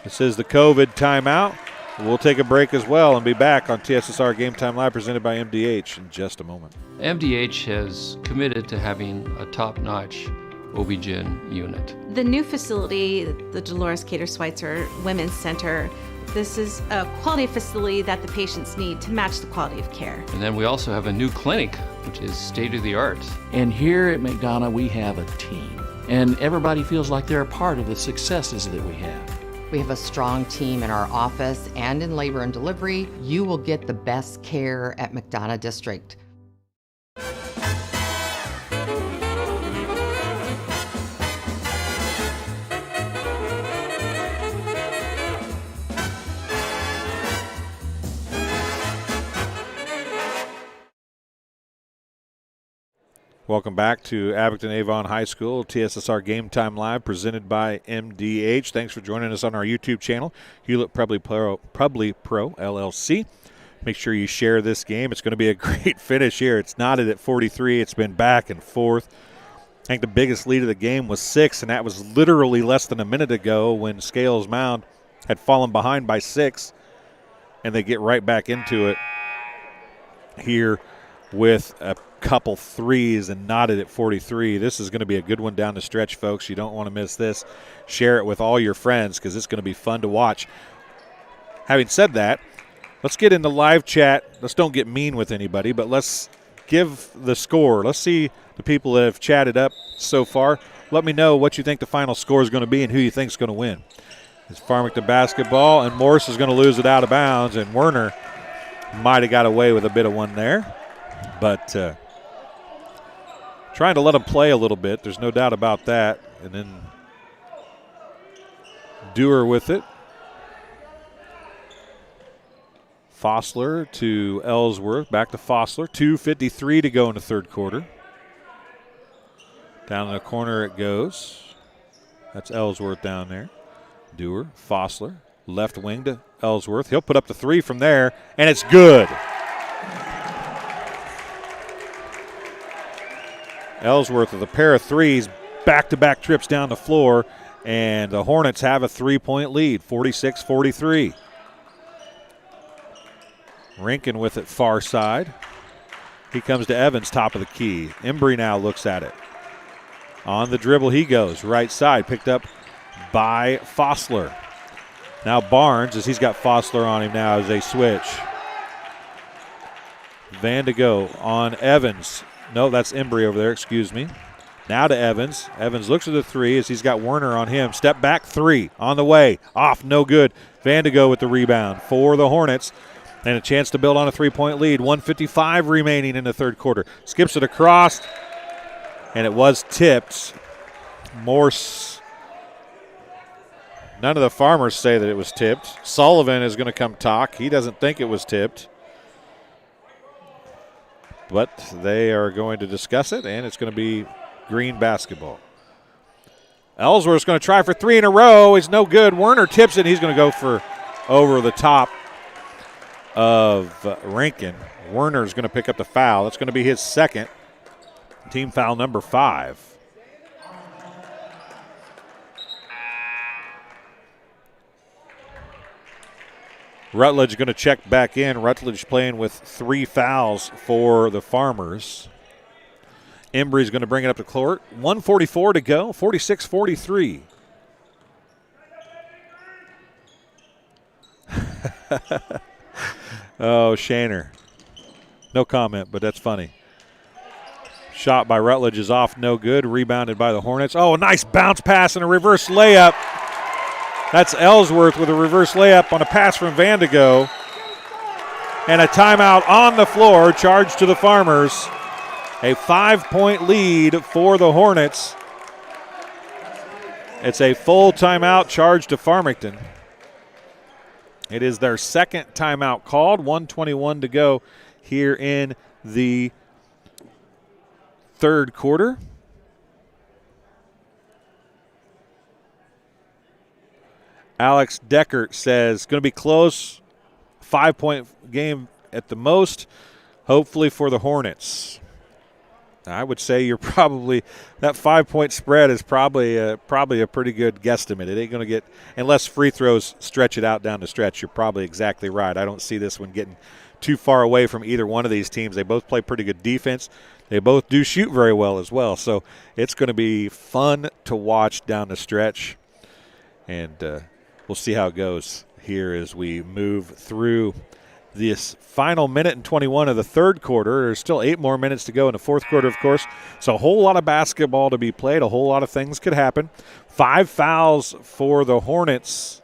This is the COVID timeout. We'll take a break as well and be back on TSSR Game Time Live presented by MDH in just a moment. MDH has committed to having a top-notch OB-GYN unit. The new facility, the Dolores Cater Schweitzer Women's Center, this is a quality facility that the patients need to match the quality of care. And then we also have a new clinic, which is state-of-the-art. And here at McDonough, we have a team. And everybody feels like they're a part of the successes that we have. We have a strong team in our office and in labor and delivery. You will get the best care at McDonough District. Welcome back to Abington Avon High School, TSSR Game Time Live, presented by MDH. Thanks for joining us on our YouTube channel, Hewlett Probably Pro LLC. Make sure you share this game. It's going to be a great finish here. It's knotted at 43. It's been back and forth. I think the biggest lead of the game was 6, and that was literally less than a minute ago when Scales Mound had fallen behind by 6, and they get right back into it here with a couple threes and knotted at 43. This is going to be a good one down the stretch, folks. You don't want to miss this. Share it with all your friends because it's going to be fun to watch. Having said that, let's get into live chat. Let's don't get mean with anybody, but let's give the score. Let's see the people that have chatted up so far. Let me know what you think the final score is going to be and who you think is going to win. It's Farmington basketball, and Morse is going to lose it out of bounds, and Werner might have got away with a bit of one there. But trying to let him play a little bit. There's no doubt about that. And then Dewar with it. Fossler to Ellsworth. Back to Fossler. 2:53 to go in the third quarter. Down in the corner it goes. That's Ellsworth down there. Dewar, Fossler. Left wing to Ellsworth. He'll put up the 3 from there, and it's good. Ellsworth with a pair of threes, back-to-back trips down the floor, and the Hornets have a 3-point lead, 46-43. Rinkin with it far side. He comes to Evans, top of the key. Embry now looks at it. On the dribble he goes, right side, picked up by Fossler. Now Barnes, as he's got Fossler on him now as they switch. Vandigo on Evans. No, that's Embry over there, excuse me. Now to Evans. Evans looks at the 3 as he's got Werner on him. Step back 3 on the way. Off, no good. Vandigo with the rebound for the Hornets. And a chance to build on a 3-point lead. 1:55 remaining in the third quarter. Skips it across, and it was tipped. Morse. None of the Farmers say that it was tipped. Sullivan is going to come talk. He doesn't think it was tipped. But they are going to discuss it, and it's going to be Green basketball. Ellsworth's going to try for 3 in a row. It's no good. Werner tips it, and he's going to go for over the top of Rinkin. Werner's going to pick up the foul. That's going to be his second. Team foul number 5. Rutledge going to check back in. Rutledge playing with 3 fouls for the Farmers. Embry's going to bring it up to court. 1:44 to go, 46-43. Oh, Shaner. No comment, but that's funny. Shot by Rutledge is off, no good. Rebounded by the Hornets. Oh, nice bounce pass and a reverse layup. That's Ellsworth with a reverse layup on a pass from Vandigo. And a timeout on the floor, charged to the Farmers. A 5-point lead for the Hornets. It's a full timeout charged to Farmington. It is their second timeout called. 1:21 to go here in the third quarter. Alex Deckert says, going to be close, 5-point game at the most, hopefully for the Hornets. I would say you're probably, that 5-point spread is probably a pretty good guesstimate. It ain't going to get, unless free throws stretch it out down the stretch, you're probably exactly right. I don't see this one getting too far away from either one of these teams. They both play pretty good defense. They both do shoot very well as well. So it's going to be fun to watch down the stretch. And we'll see how it goes here as we move through this final minute and 21 of the third quarter. There's still 8 more minutes to go in the fourth quarter, of course. So a whole lot of basketball to be played. A whole lot of things could happen. 5 fouls for the Hornets,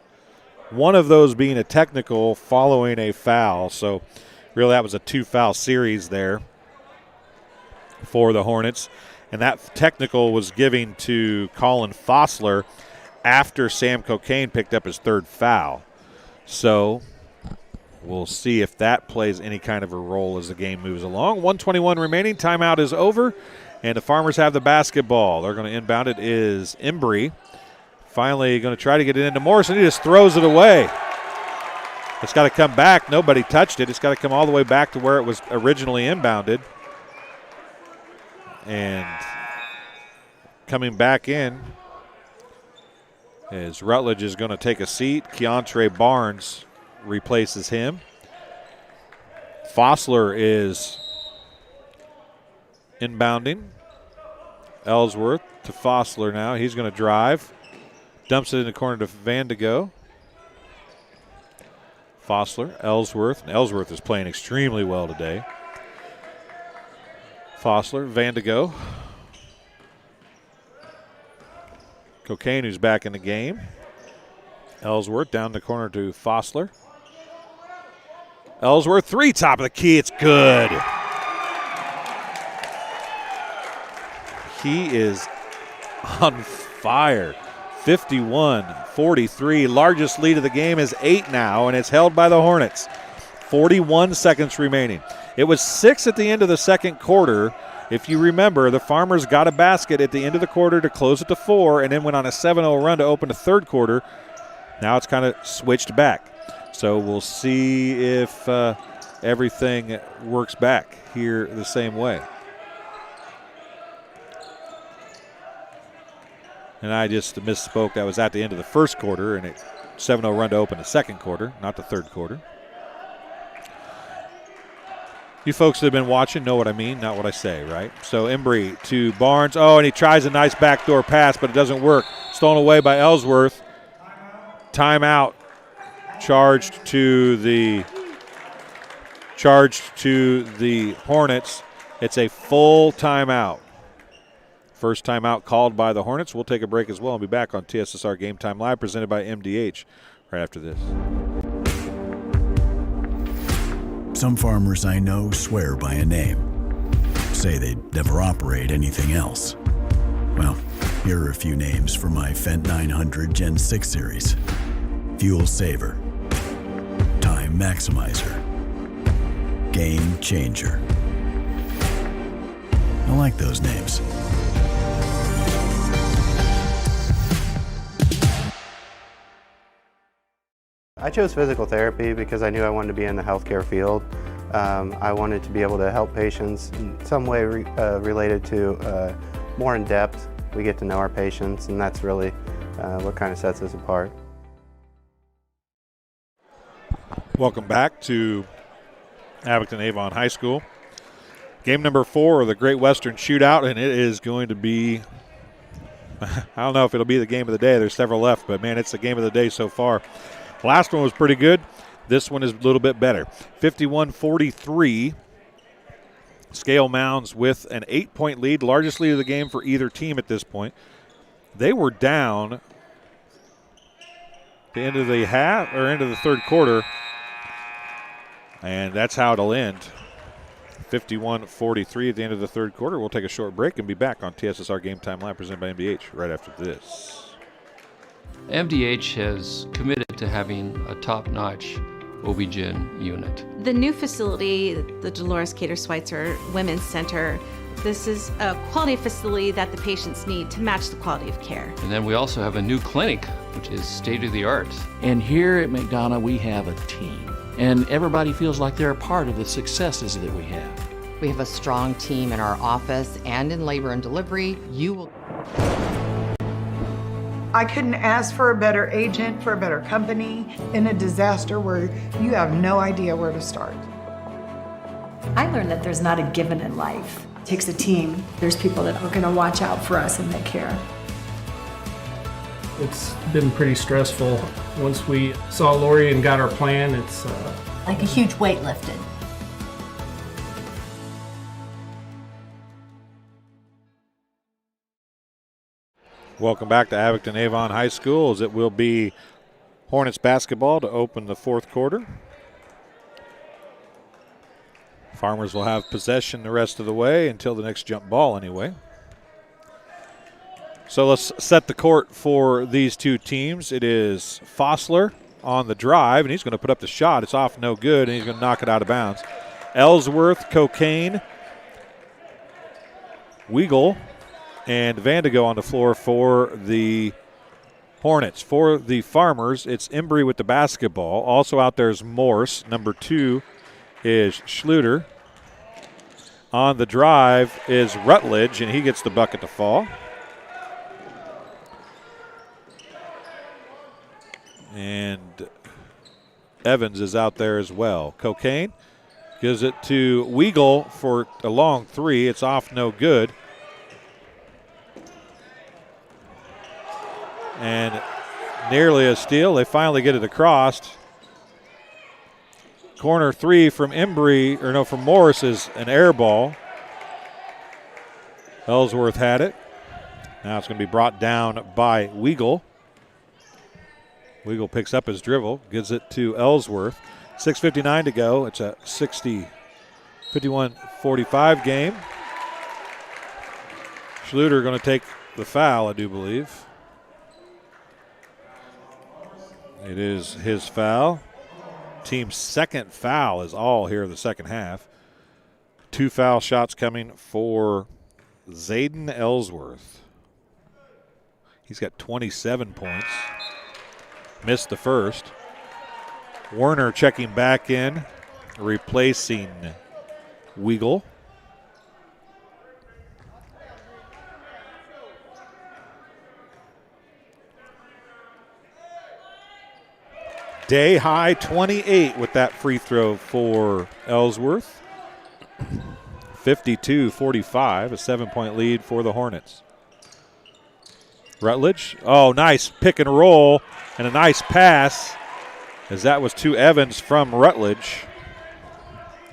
one of those being a technical following a foul. So really that was a 2-foul series there for the Hornets. And that technical was given to Colin Fossler after Sam Cocaine picked up his 3rd foul. So we'll see if that plays any kind of a role as the game moves along. 1:21 remaining. Timeout is over, and the Farmers have the basketball. They're going to inbound it is Embry. Finally going to try to get it into Morrison. He just throws it away. It's got to come back. Nobody touched it. It's got to come all the way back to where it was originally inbounded. And coming back in is Rutledge is going to take a seat. Keontre Barnes replaces him. Fossler is inbounding. Ellsworth to Fossler now. He's going to drive. Dumps it in the corner to Vandigo. Fossler, Ellsworth. And Ellsworth is playing extremely well today. Fossler, Vandigo. Cocaine, who's back in the game. Ellsworth down the corner to Fossler. Ellsworth, 3, top of the key. It's good. He is on fire. 51-43. Largest lead of the game is 8 now, and it's held by the Hornets. 41 seconds remaining. It was 6 at the end of the second quarter. If you remember, the Farmers got a basket at the end of the quarter to close it to 4 and then went on a 7-0 run to open the third quarter. Now it's kind of switched back. So we'll see if everything works back here the same way. And I just misspoke. That was at the end of the first quarter, and it 7-0 run to open the second quarter, not the third quarter. You folks that have been watching know what I mean, not what I say, right? So Embry to Barnes. Oh, and he tries a nice backdoor pass, but it doesn't work. Stolen away by Ellsworth. Timeout. Charged to the Hornets. It's a full timeout. First timeout called by the Hornets. We'll take a break as well and be back on TSSR Game Time Live, presented by MDH, right after this. Some farmers I know swear by a name. Say they'd never operate anything else. Well, here are a few names for my Fendt 900 Gen 6 series. Fuel Saver. Time Maximizer. Game Changer. I like those names. I chose physical therapy because I knew I wanted to be in the healthcare field. I wanted to be able to help patients in some way related to more in depth. We get to know our patients, and that's really what kind of sets us apart. Welcome back to Abington Avon High School. Game number 4 of the Great Western Shootout, and it is going to be, I don't know if it'll be the game of the day. There's several left, but, man, it's the game of the day so far. Last one was pretty good. This one is a little bit better. 51-43. Scale Mounds with an 8-point lead, largest lead of the game for either team at this point. They were down at the end of the half or end of the third quarter, and that's how it'll end. 51-43 at the end of the third quarter. We'll take a short break and be back on TSSR Game Time Live presented by MDH right after this. MDH has committed to having a top-notch OB-GYN unit. The new facility, the Dolores Cater Schweitzer Women's Center, this is a quality facility that the patients need to match the quality of care. And then we also have a new clinic, which is state-of-the-art. And here at McDonough, we have a team. And everybody feels like they're a part of the successes that we have. We have a strong team in our office and in labor and delivery. You will. I couldn't ask for a better agent, for a better company in a disaster where you have no idea where to start. I learned that there's not a given in life. It takes a team. There's people that are going to watch out for us and they care. It's been pretty stressful. Once we saw Lori and got our plan, it's Like a huge weight lifted. Welcome back to Abington Avon High School, as it will be Hornets basketball to open the fourth quarter. Farmers will have possession the rest of the way until the next jump ball anyway. So let's set the court for these two teams. It is Fossler on the drive, and he's going to put up the shot. It's off no good, and he's going to knock it out of bounds. Ellsworth, Cocaine, Weigel, and Vandigo on the floor for the Hornets. For the Farmers, it's Embry with the basketball. Also out there is Morse. Number 2 is Schluter. On the drive is Rutledge, and he gets the bucket to fall. And Evans is out there as well. Cocaine gives it to Weigel for a long 3. It's off no good. And nearly a steal. They finally get it across. Corner 3 from from Morris is an air ball. Ellsworth had it. Now it's going to be brought down by Weigel. Weigel picks up his dribble, gives it to Ellsworth. 6:59 to go. It's a 51-45 game. Schluter going to take the foul, I do believe. It is his foul. Team's second foul is all here in the second half. 2 foul shots coming for Zayden Ellsworth. He's got 27 points. Missed the first. Werner checking back in, replacing Weigel. Day high 28 with that free throw for Ellsworth. 52-45, a 7-point lead for the Hornets. Rutledge, oh, nice pick and roll and a nice pass, as that was to Evans from Rutledge.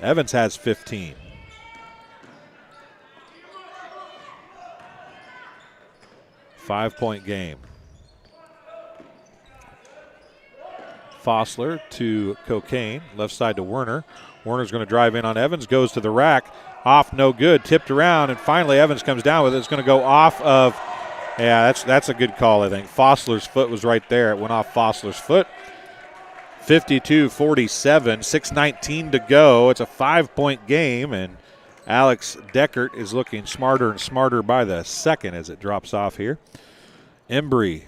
Evans has 15. Five-point game. Fossler to Cocaine, left side to Werner. Werner's going to drive in on Evans, goes to the rack, off no good, tipped around, and finally Evans comes down with it. It's going to go off of, yeah, that's a good call, I think. Fossler's foot was right there. It went off Fossler's foot. 52-47, 6:19 to go. It's a 5-point game, and Alex Deckert is looking smarter and smarter by the second as it drops off here. Embry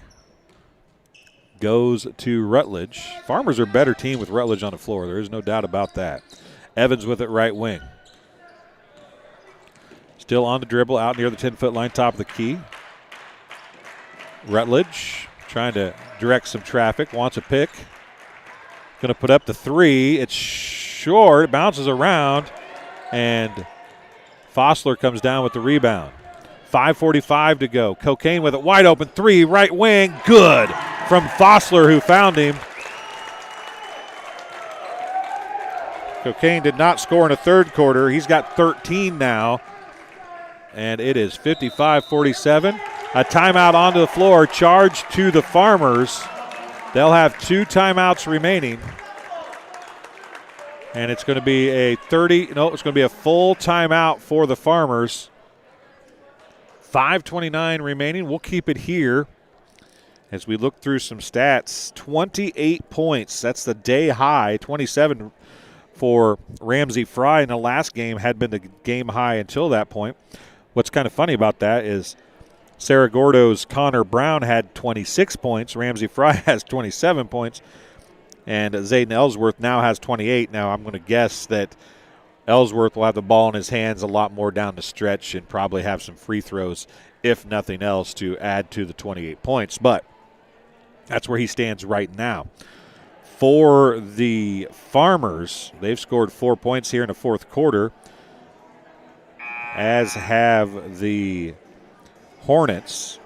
goes to Rutledge. Farmers are a better team with Rutledge on the floor. There is no doubt about that. Evans with it right wing. Still on the dribble, out near the 10-foot line, top of the key. Rutledge trying to direct some traffic, wants a pick. Going to put up the three. It's short. It bounces around, and Fossler comes down with the rebound. 5:45 to go. Cocaine with it wide open three, right wing, good from Fossler, who found him. Cocaine did not score in the third quarter. He's got 13 now, and it is 55-47. A timeout onto the floor, charged to the Farmers. They'll have 2 timeouts remaining, and it's going to be it's going to be a full timeout for the Farmers. 5:29 remaining. We'll keep it here as we look through some stats. 28 points. That's the day high. 27 for Ramsey Fry in the last game had been the game high until that point. What's kind of funny about that is Sarah Gordo's Connor Brown had 26 points. Ramsey Fry has 27 points. And Zayden Ellsworth now has 28. Now I'm going to guess that Ellsworth will have the ball in his hands a lot more down the stretch and probably have some free throws, if nothing else, to add to the 28 points. But that's where he stands right now. For the Farmers, they've scored 4 points here in the fourth quarter, as have the Hornets.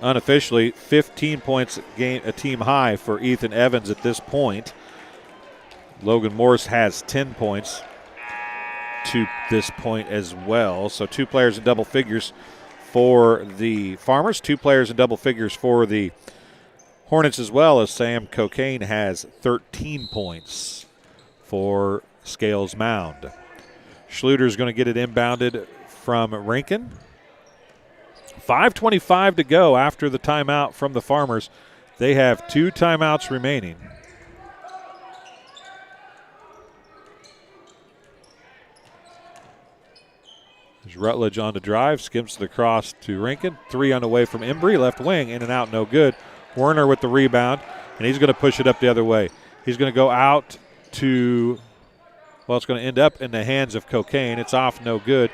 Unofficially, 15 points a team high for Ethan Evans at this point. Logan Morse has 10 points to this point as well. So 2 players in double figures for the Farmers, 2 players in double figures for the Hornets as well, as Sam Cocaine has 13 points for Scales Mound. Schluter's going to get it inbounded from Rankin. 5:25 to go after the timeout from the Farmers. They have 2 timeouts remaining. There's Rutledge on the drive, skims it across to Rankin. 3 on the way from Embry, left wing, in and out, no good. Werner with the rebound, and he's going to push it up the other way. He's going to go out to, well, it's going to end up in the hands of Cocaine. It's off, no good.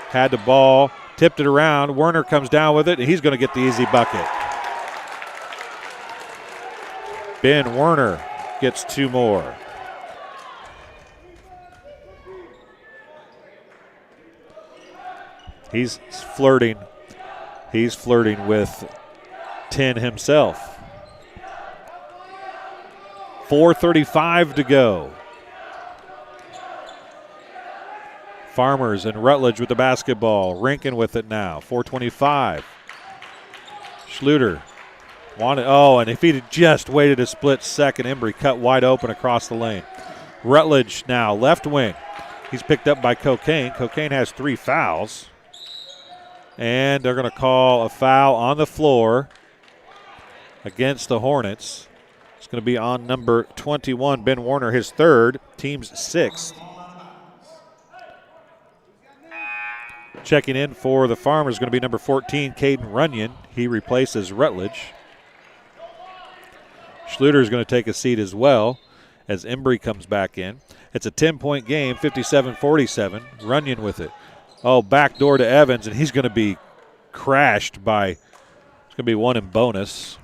Had the ball, tipped it around. Werner comes down with it, and he's going to get the easy bucket. Ben Werner gets 2 more. He's flirting. He's flirting with 10 himself. 4:35 to go. Farmers and Rutledge with the basketball. Rankin with it now. 4:25. Schluter wanted. Oh, and if he'd just waited a split second, Embry cut wide open across the lane. Rutledge now left wing. He's picked up by Cocaine. Cocaine has 3 fouls. And they're going to call a foul on the floor against the Hornets. It's going to be on number 21, Ben Werner, his 3rd, team's 6th. Checking in for the Farmers is going to be number 14, Caden Runyon. He replaces Rutledge. Schluter is going to take a seat as well as Embry comes back in. It's a 10-point game, 57-47. Runyon with it. Oh, backdoor to Evans, and he's going to be crashed by, it's going to be 1 in bonus.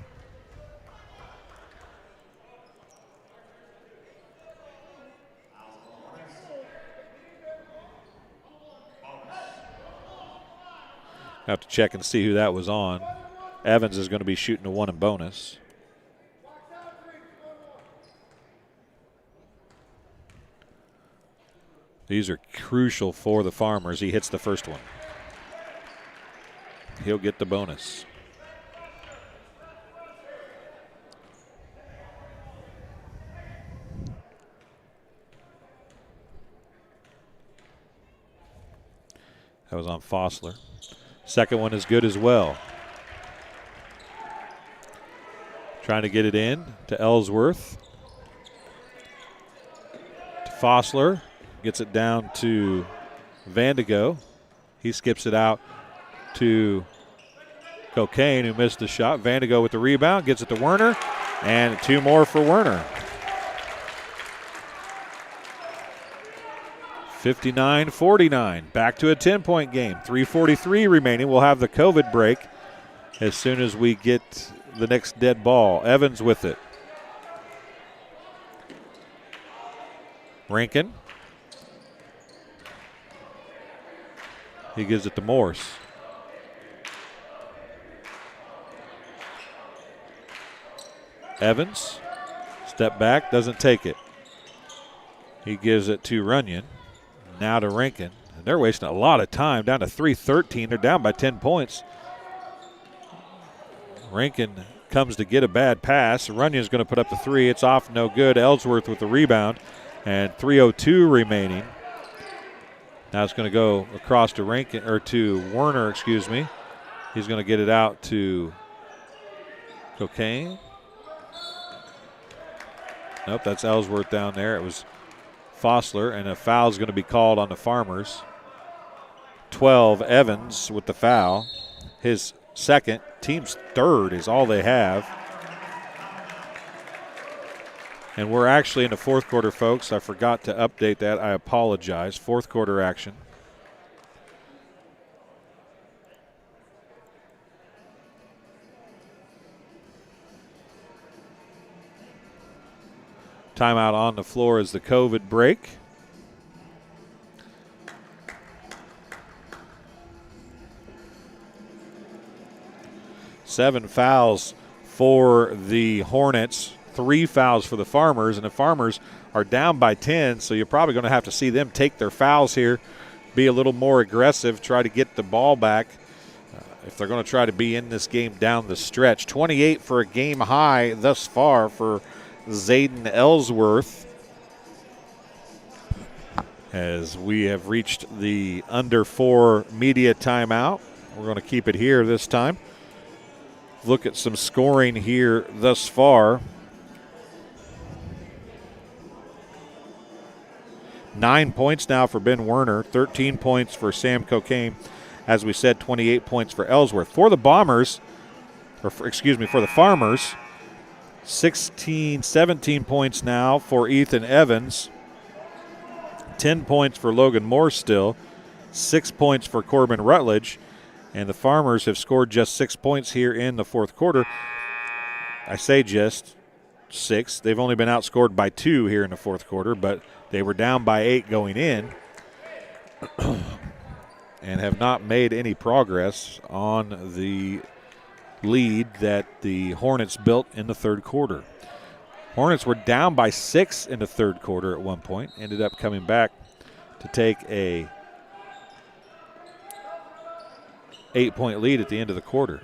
Have to check and see who that was on. Evans is going to be shooting a 1 in bonus. These are crucial for the Farmers. He hits the first one. He'll get the bonus. That was on Fossler. Second one is good as well. Trying to get it in to Ellsworth. To Fossler. Gets it down to Vandigo. He skips it out to Cocaine, who missed the shot. Vandigo with the rebound. Gets it to Werner. And 2 more for Werner. 59-49. Back to a 10-point game. 3:43 remaining. We'll have the COVID break as soon as we get the next dead ball. Evans with it. Rankin. He gives it to Morse. Evans, step back, doesn't take it. He gives it to Runyon. Now to Rankin. And they're wasting a lot of time, down to 3:13. They're down by 10 points. Rankin comes to get a bad pass. Runyon's going to put up the three. It's off, no good. Ellsworth with the rebound. And 3:02 remaining. Now it's going to go across to Rankin, or to Werner, excuse me. He's going to get it out to Cocaine. Nope, that's Ellsworth down there. It was Fossler, and a foul is going to be called on the Farmers. 12, Evans with the foul. His second, team's third is all they have. And we're actually in the fourth quarter, folks. I forgot to update that. I apologize. Fourth quarter action. Timeout on the floor as the COVID break. Seven fouls for the Hornets, 3 fouls for the Farmers, and the Farmers are down by 10, so you're probably going to have to see them take their fouls here, be a little more aggressive, try to get the ball back if they're going to try to be in this game down the stretch. 28 for a game high thus far for Zayden Ellsworth, as we have reached the under 4 media timeout. We're going to keep it here this time. Look at some scoring here thus far. 9 points now for Ben Werner, 13 points for Sam Cocaine. As we said, 28 points for Ellsworth. For the Bombers, or for the Farmers, 17 points now for Ethan Evans. 10 points for Logan Moore still. 6 points for Corbin Rutledge. And the Farmers have scored just 6 points here in the fourth quarter. I say just 6. They've only been outscored by 2 here in the fourth quarter, but they were down by 8 going in and have not made any progress on the lead that the Hornets built in the third quarter. Hornets were down by 6 in the third quarter at one point, ended up coming back to take a 8-point lead at the end of the quarter.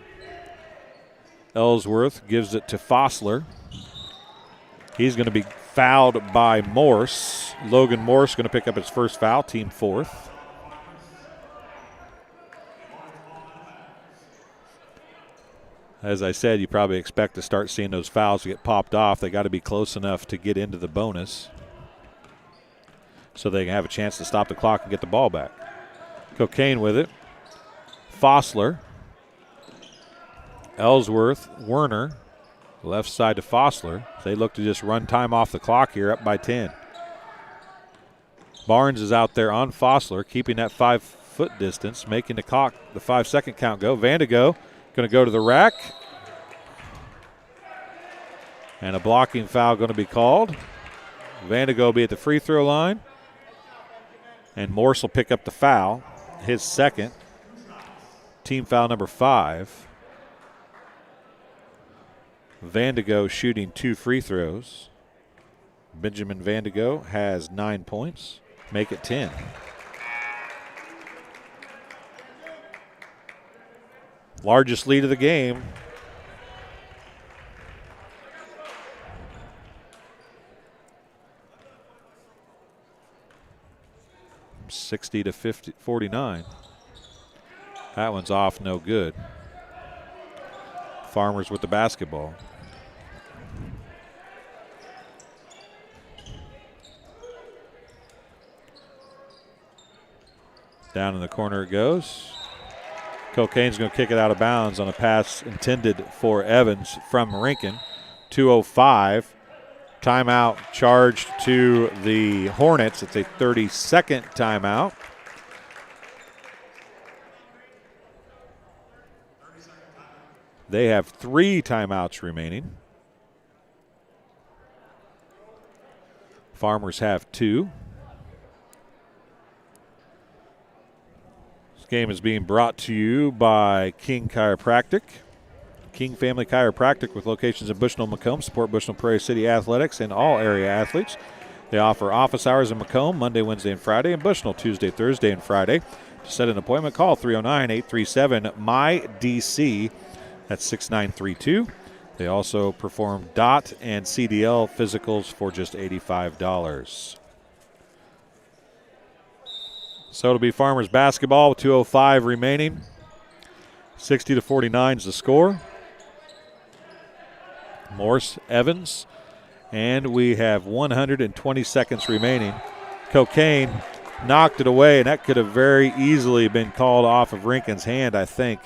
Ellsworth gives it to Fossler. He's going to be fouled by Morse. Logan Morse going to pick up his first foul, team fourth. As I said, you probably expect to start seeing those fouls get popped off. They got to be close enough to get into the bonus so they can have a chance to stop the clock and get the ball back. Cocaine with it. Fossler. Ellsworth, Werner. Left side to Fossler. They look to just run time off the clock here, up by 10. Barnes is out there on Fossler, keeping that 5-foot distance, making the 5-second count go. Vandigo going to go to the rack. And a blocking foul going to be called. Vandigo will be at the free throw line. And Morse will pick up the foul, his second. Team foul number 5. Vandigo shooting 2 free throws. Benjamin Vandigo has 9 points. Make it 10. Largest lead of the game. $60 to 49. That one's off, no good. Farmers with the basketball. Down in the corner it goes. Cocaine's going to kick it out of bounds on a pass intended for Evans from Rankin. 2:05. Timeout charged to the Hornets. It's a 30-second timeout. They have 3 timeouts remaining. Farmers have 2. This game is being brought to you by King Chiropractic. King Family Chiropractic with locations in Bushnell, Macomb. Support Bushnell Prairie City athletics and all area athletes. They offer office hours in Macomb Monday, Wednesday, and Friday, and Bushnell Tuesday, Thursday, and Friday. To set an appointment, call 309-837-MY-DC. That's 6932. They also perform DOT and CDL physicals for just $85. So it'll be Farmers basketball with 2:05 remaining. 60-49 is the score. Morse, Evans, and we have 120 seconds remaining. Cocaine knocked it away, and that could have very easily been called off of Rinkin's hand, I think.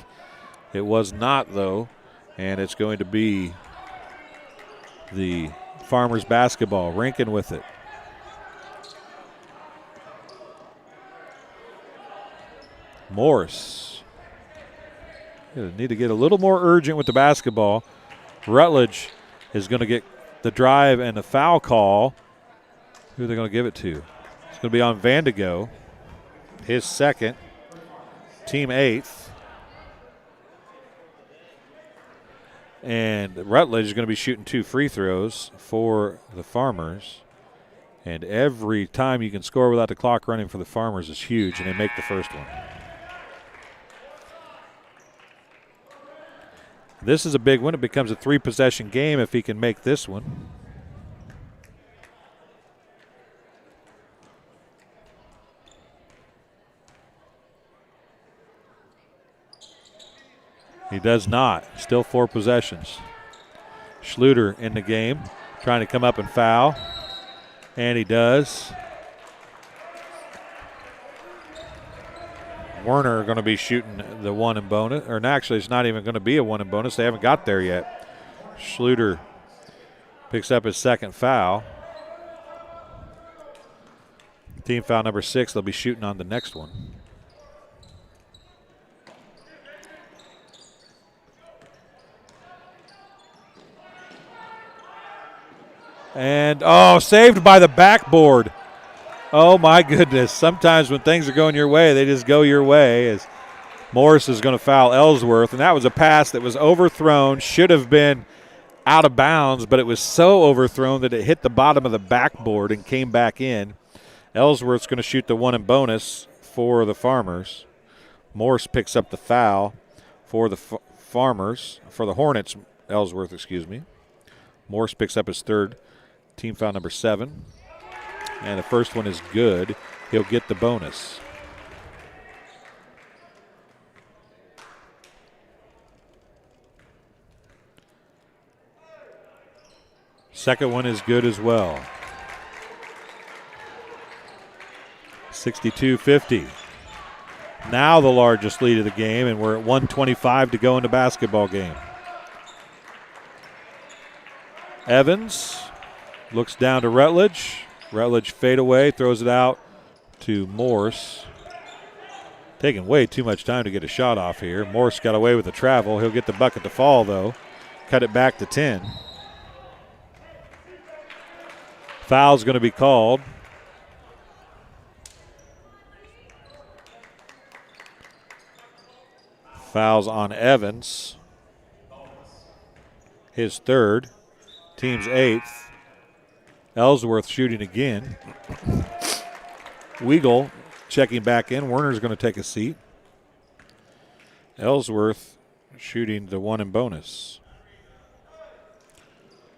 It was not, though, and it's going to be the Farmers basketball. Rinkin with it. Morse. Need to get a little more urgent with the basketball. Rutledge is going to get the drive and the foul call. Who are they going to give it to? It's going to be on Vandigo, his second, team 8th. And Rutledge is going to be shooting 2 free throws for the Farmers. And every time you can score without the clock running for the Farmers is huge, and they make the first one. This is a big one. It becomes a 3-possession game if he can make this one. He does not. Still 4 possessions. Schluter in the game, trying to come up and foul. And he does. Werner going to be shooting the 1 and bonus. Or actually, it's not even going to be a 1 and bonus. They haven't got there yet. Schluter picks up his second foul. Team foul number 6. They'll be shooting on the next one. And, saved by the backboard. Oh, my goodness. Sometimes when things are going your way, they just go your way, as Morris is going to foul Ellsworth. And that was a pass that was overthrown, should have been out of bounds, but it was so overthrown that it hit the bottom of the backboard and came back in. Ellsworth's going to shoot the 1 and bonus for the Farmers. Morris picks up the foul for the Farmers, for the Hornets, Ellsworth, excuse me. Morris picks up his third, team foul number 7. And the first one is good. He'll get the bonus. Second one is good as well. 62-50. Now the largest lead of the game, and we're at 1:25 to go in the basketball game. Evans looks down to Rutledge. Rutledge fade away, throws it out to Morse. Taking way too much time to get a shot off here. Morse got away with the travel. He'll get the bucket to fall, though. Cut it back to 10. Foul's going to be called. Foul's on Evans. His third. Team's 8th. Ellsworth shooting again. Weigel checking back in. Werner's going to take a seat. Ellsworth shooting the 1 and bonus.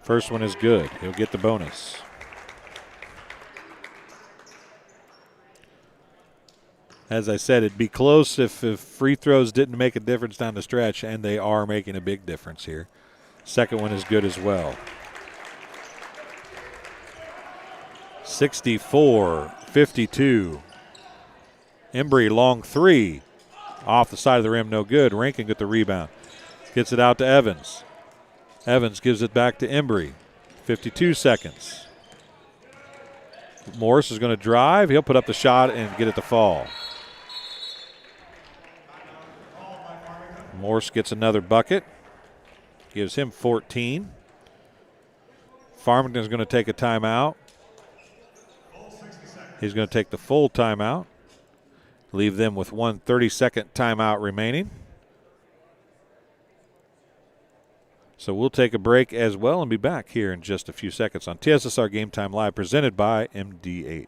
First one is good. He'll get the bonus. As I said, it'd be close if free throws didn't make a difference down the stretch, and they are making a big difference here. Second one is good as well. 64-52. Embry, long 3. Off the side of the rim, no good. Rankin get the rebound. Gets it out to Evans. Evans gives it back to Embry. 52 seconds. Morris is going to drive. He'll put up the shot and get it to fall. Morris gets another bucket. Gives him 14. Farmington's going to take a timeout. He's going to take the full timeout, leave them with 1 30-second timeout remaining. So we'll take a break as well and be back here in just a few seconds on TSSR Game Time Live, presented by MDH.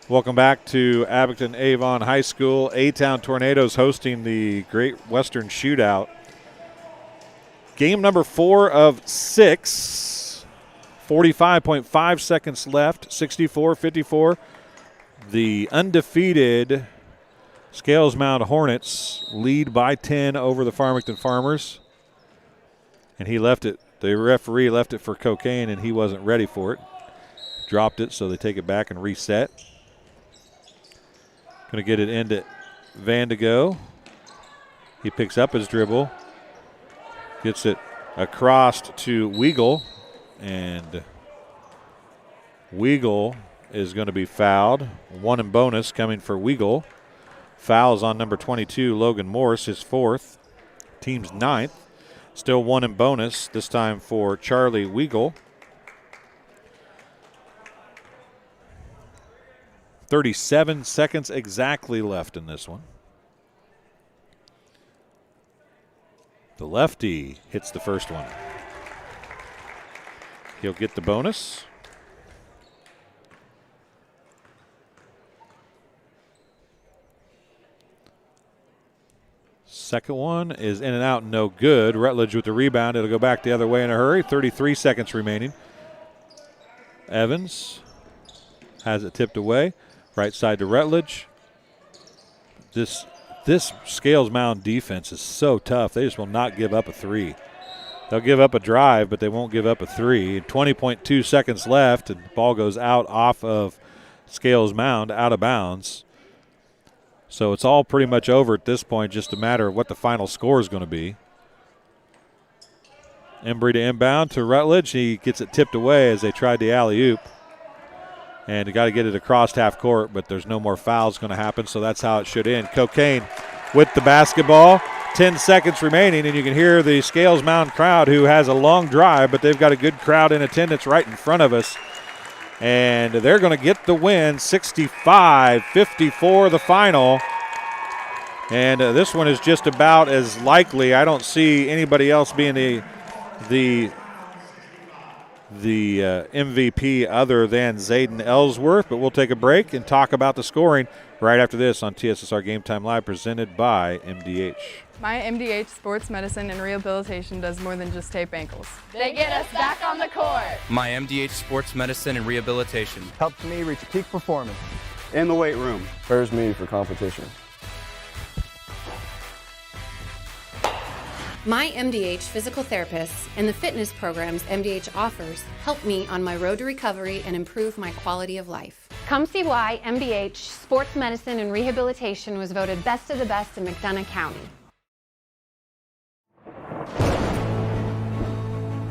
Welcome back to Abington Avon High School. A-Town Tornadoes hosting the Great Western Shootout. Game number 4 of 6. 45.5 seconds left, 64-54. The undefeated Scales Mound Hornets lead by 10 over the Farmington Farmers. And he left it, the referee left it for cocaine, and he wasn't ready for it. Dropped it, so they take it back and reset. Going to get it into Vandigo. He picks up his dribble. Gets it across to Weagle. And Weagle is going to be fouled. 1 in bonus coming for Weagle. Fouls on number 22, Logan Morris, his 4th. Team's 9th. Still 1 in bonus, this time for Charlie Weagle. 37 seconds exactly left in this one. The lefty hits the first one. He'll get the bonus. Second one is in and out, no good. Rutledge with the rebound. It'll go back the other way in a hurry. 33 seconds remaining. Evans has it tipped away. Right side to Rutledge. This Scales Mound defense is so tough. They just will not give up a 3. They'll give up a drive, but they won't give up a 3. 20.2 seconds left, and the ball goes out off of Scales Mound, out of bounds. So it's all pretty much over at this point, just a matter of what the final score is going to be. Embry to inbound to Rutledge. He gets it tipped away as they tried the alley-oop. And you got to get it across half court, but there's no more fouls going to happen, so that's how it should end. Cocaine with the basketball. 10 seconds remaining, and you can hear the Scales Mound crowd, who has a long drive, but they've got a good crowd in attendance right in front of us. And they're going to get the win, 65-54 the final. And this one is just about as likely. I don't see anybody else being the MVP other than Zayden Ellsworth, but we'll take a break and talk about the scoring right after this on TSSR Game Time Live, presented by MDH. My MDH Sports Medicine and Rehabilitation does more than just tape ankles. They get us back on the court. My MDH Sports Medicine and Rehabilitation helps me reach peak performance in the weight room. Prepares me for competition. My MDH physical therapists and the fitness programs MDH offers help me on my road to recovery and improve my quality of life. Come see why MDH Sports Medicine and Rehabilitation was voted best of the best in McDonough County.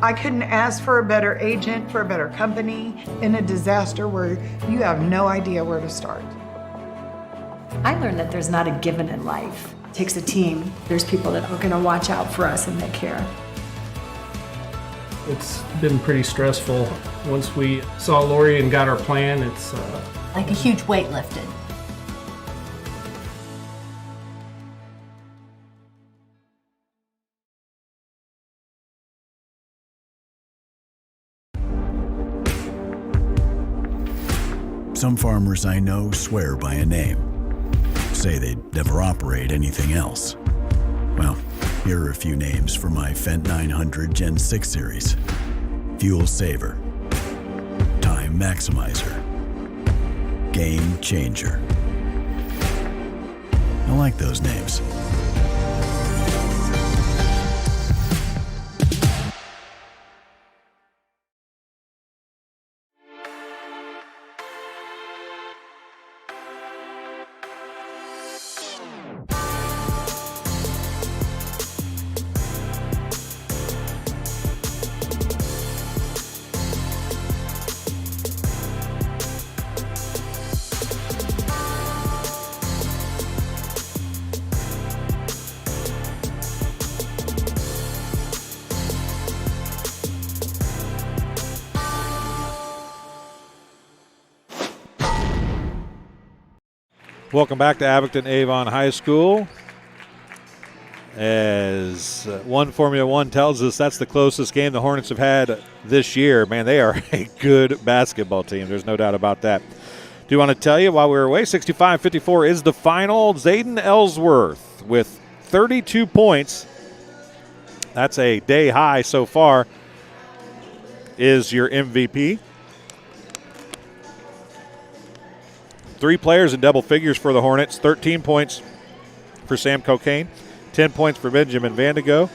I couldn't ask for a better agent, for a better company in a disaster where you have no idea where to start. I learned that there's not a given in life. It takes a team. There's people that are going to watch out for us and that care. It's been pretty stressful. Once we saw Lori and got our plan, it's like a huge weight lifted. Some farmers I know swear by a name. Say they'd never operate anything else. Well, here are a few names for my Fendt 900 Gen 6 series. Fuel Saver. Time Maximizer. Game Changer. I like those names. Welcome back to Abington Avon High School. As One Formula One tells us, that's the closest game the Hornets have had this year. Man, they are a good basketball team. There's no doubt about that. Do you want to tell you while we were away, 65-54 is the final. Zayden Ellsworth with 32 points. That's a day high so far, is your MVP. 3 players in double figures for the Hornets. 13 points for Sam Cocaine. 10 points for Benjamin Vandigo.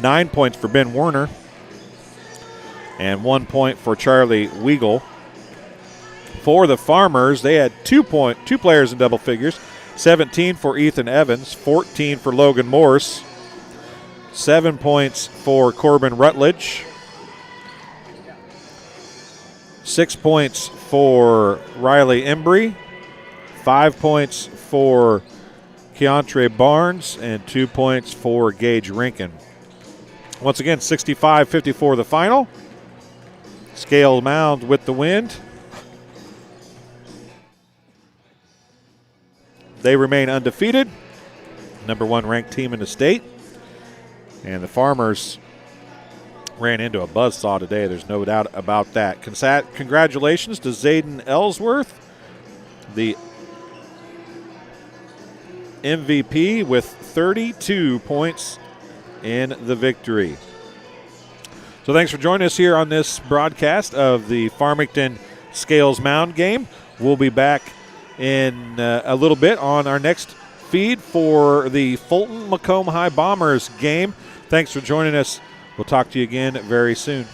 9 points for Ben Werner. And 1 point for Charlie Weigel. For the Farmers, they had 2 players in double figures. 17 for Ethan Evans. 14 for Logan Morse. 7 points for Corbin Rutledge. 6 points for Riley Embry, 5 points for Keontre Barnes, and 2 points for Gage Rinkin. Once again, 65-54 the final. Scales Mound with the wind. They remain undefeated, number 1 ranked team in the state. And the Farmers ran into a buzzsaw today. There's no doubt about that. Congratulations to Zayden Ellsworth, the MVP with 32 points in the victory. So thanks for joining us here on this broadcast of the Farmington Scales Mound game. We'll be back in a little bit on our next feed for the Fulton Macomb High Bombers game. Thanks for joining us. We'll talk to you again very soon.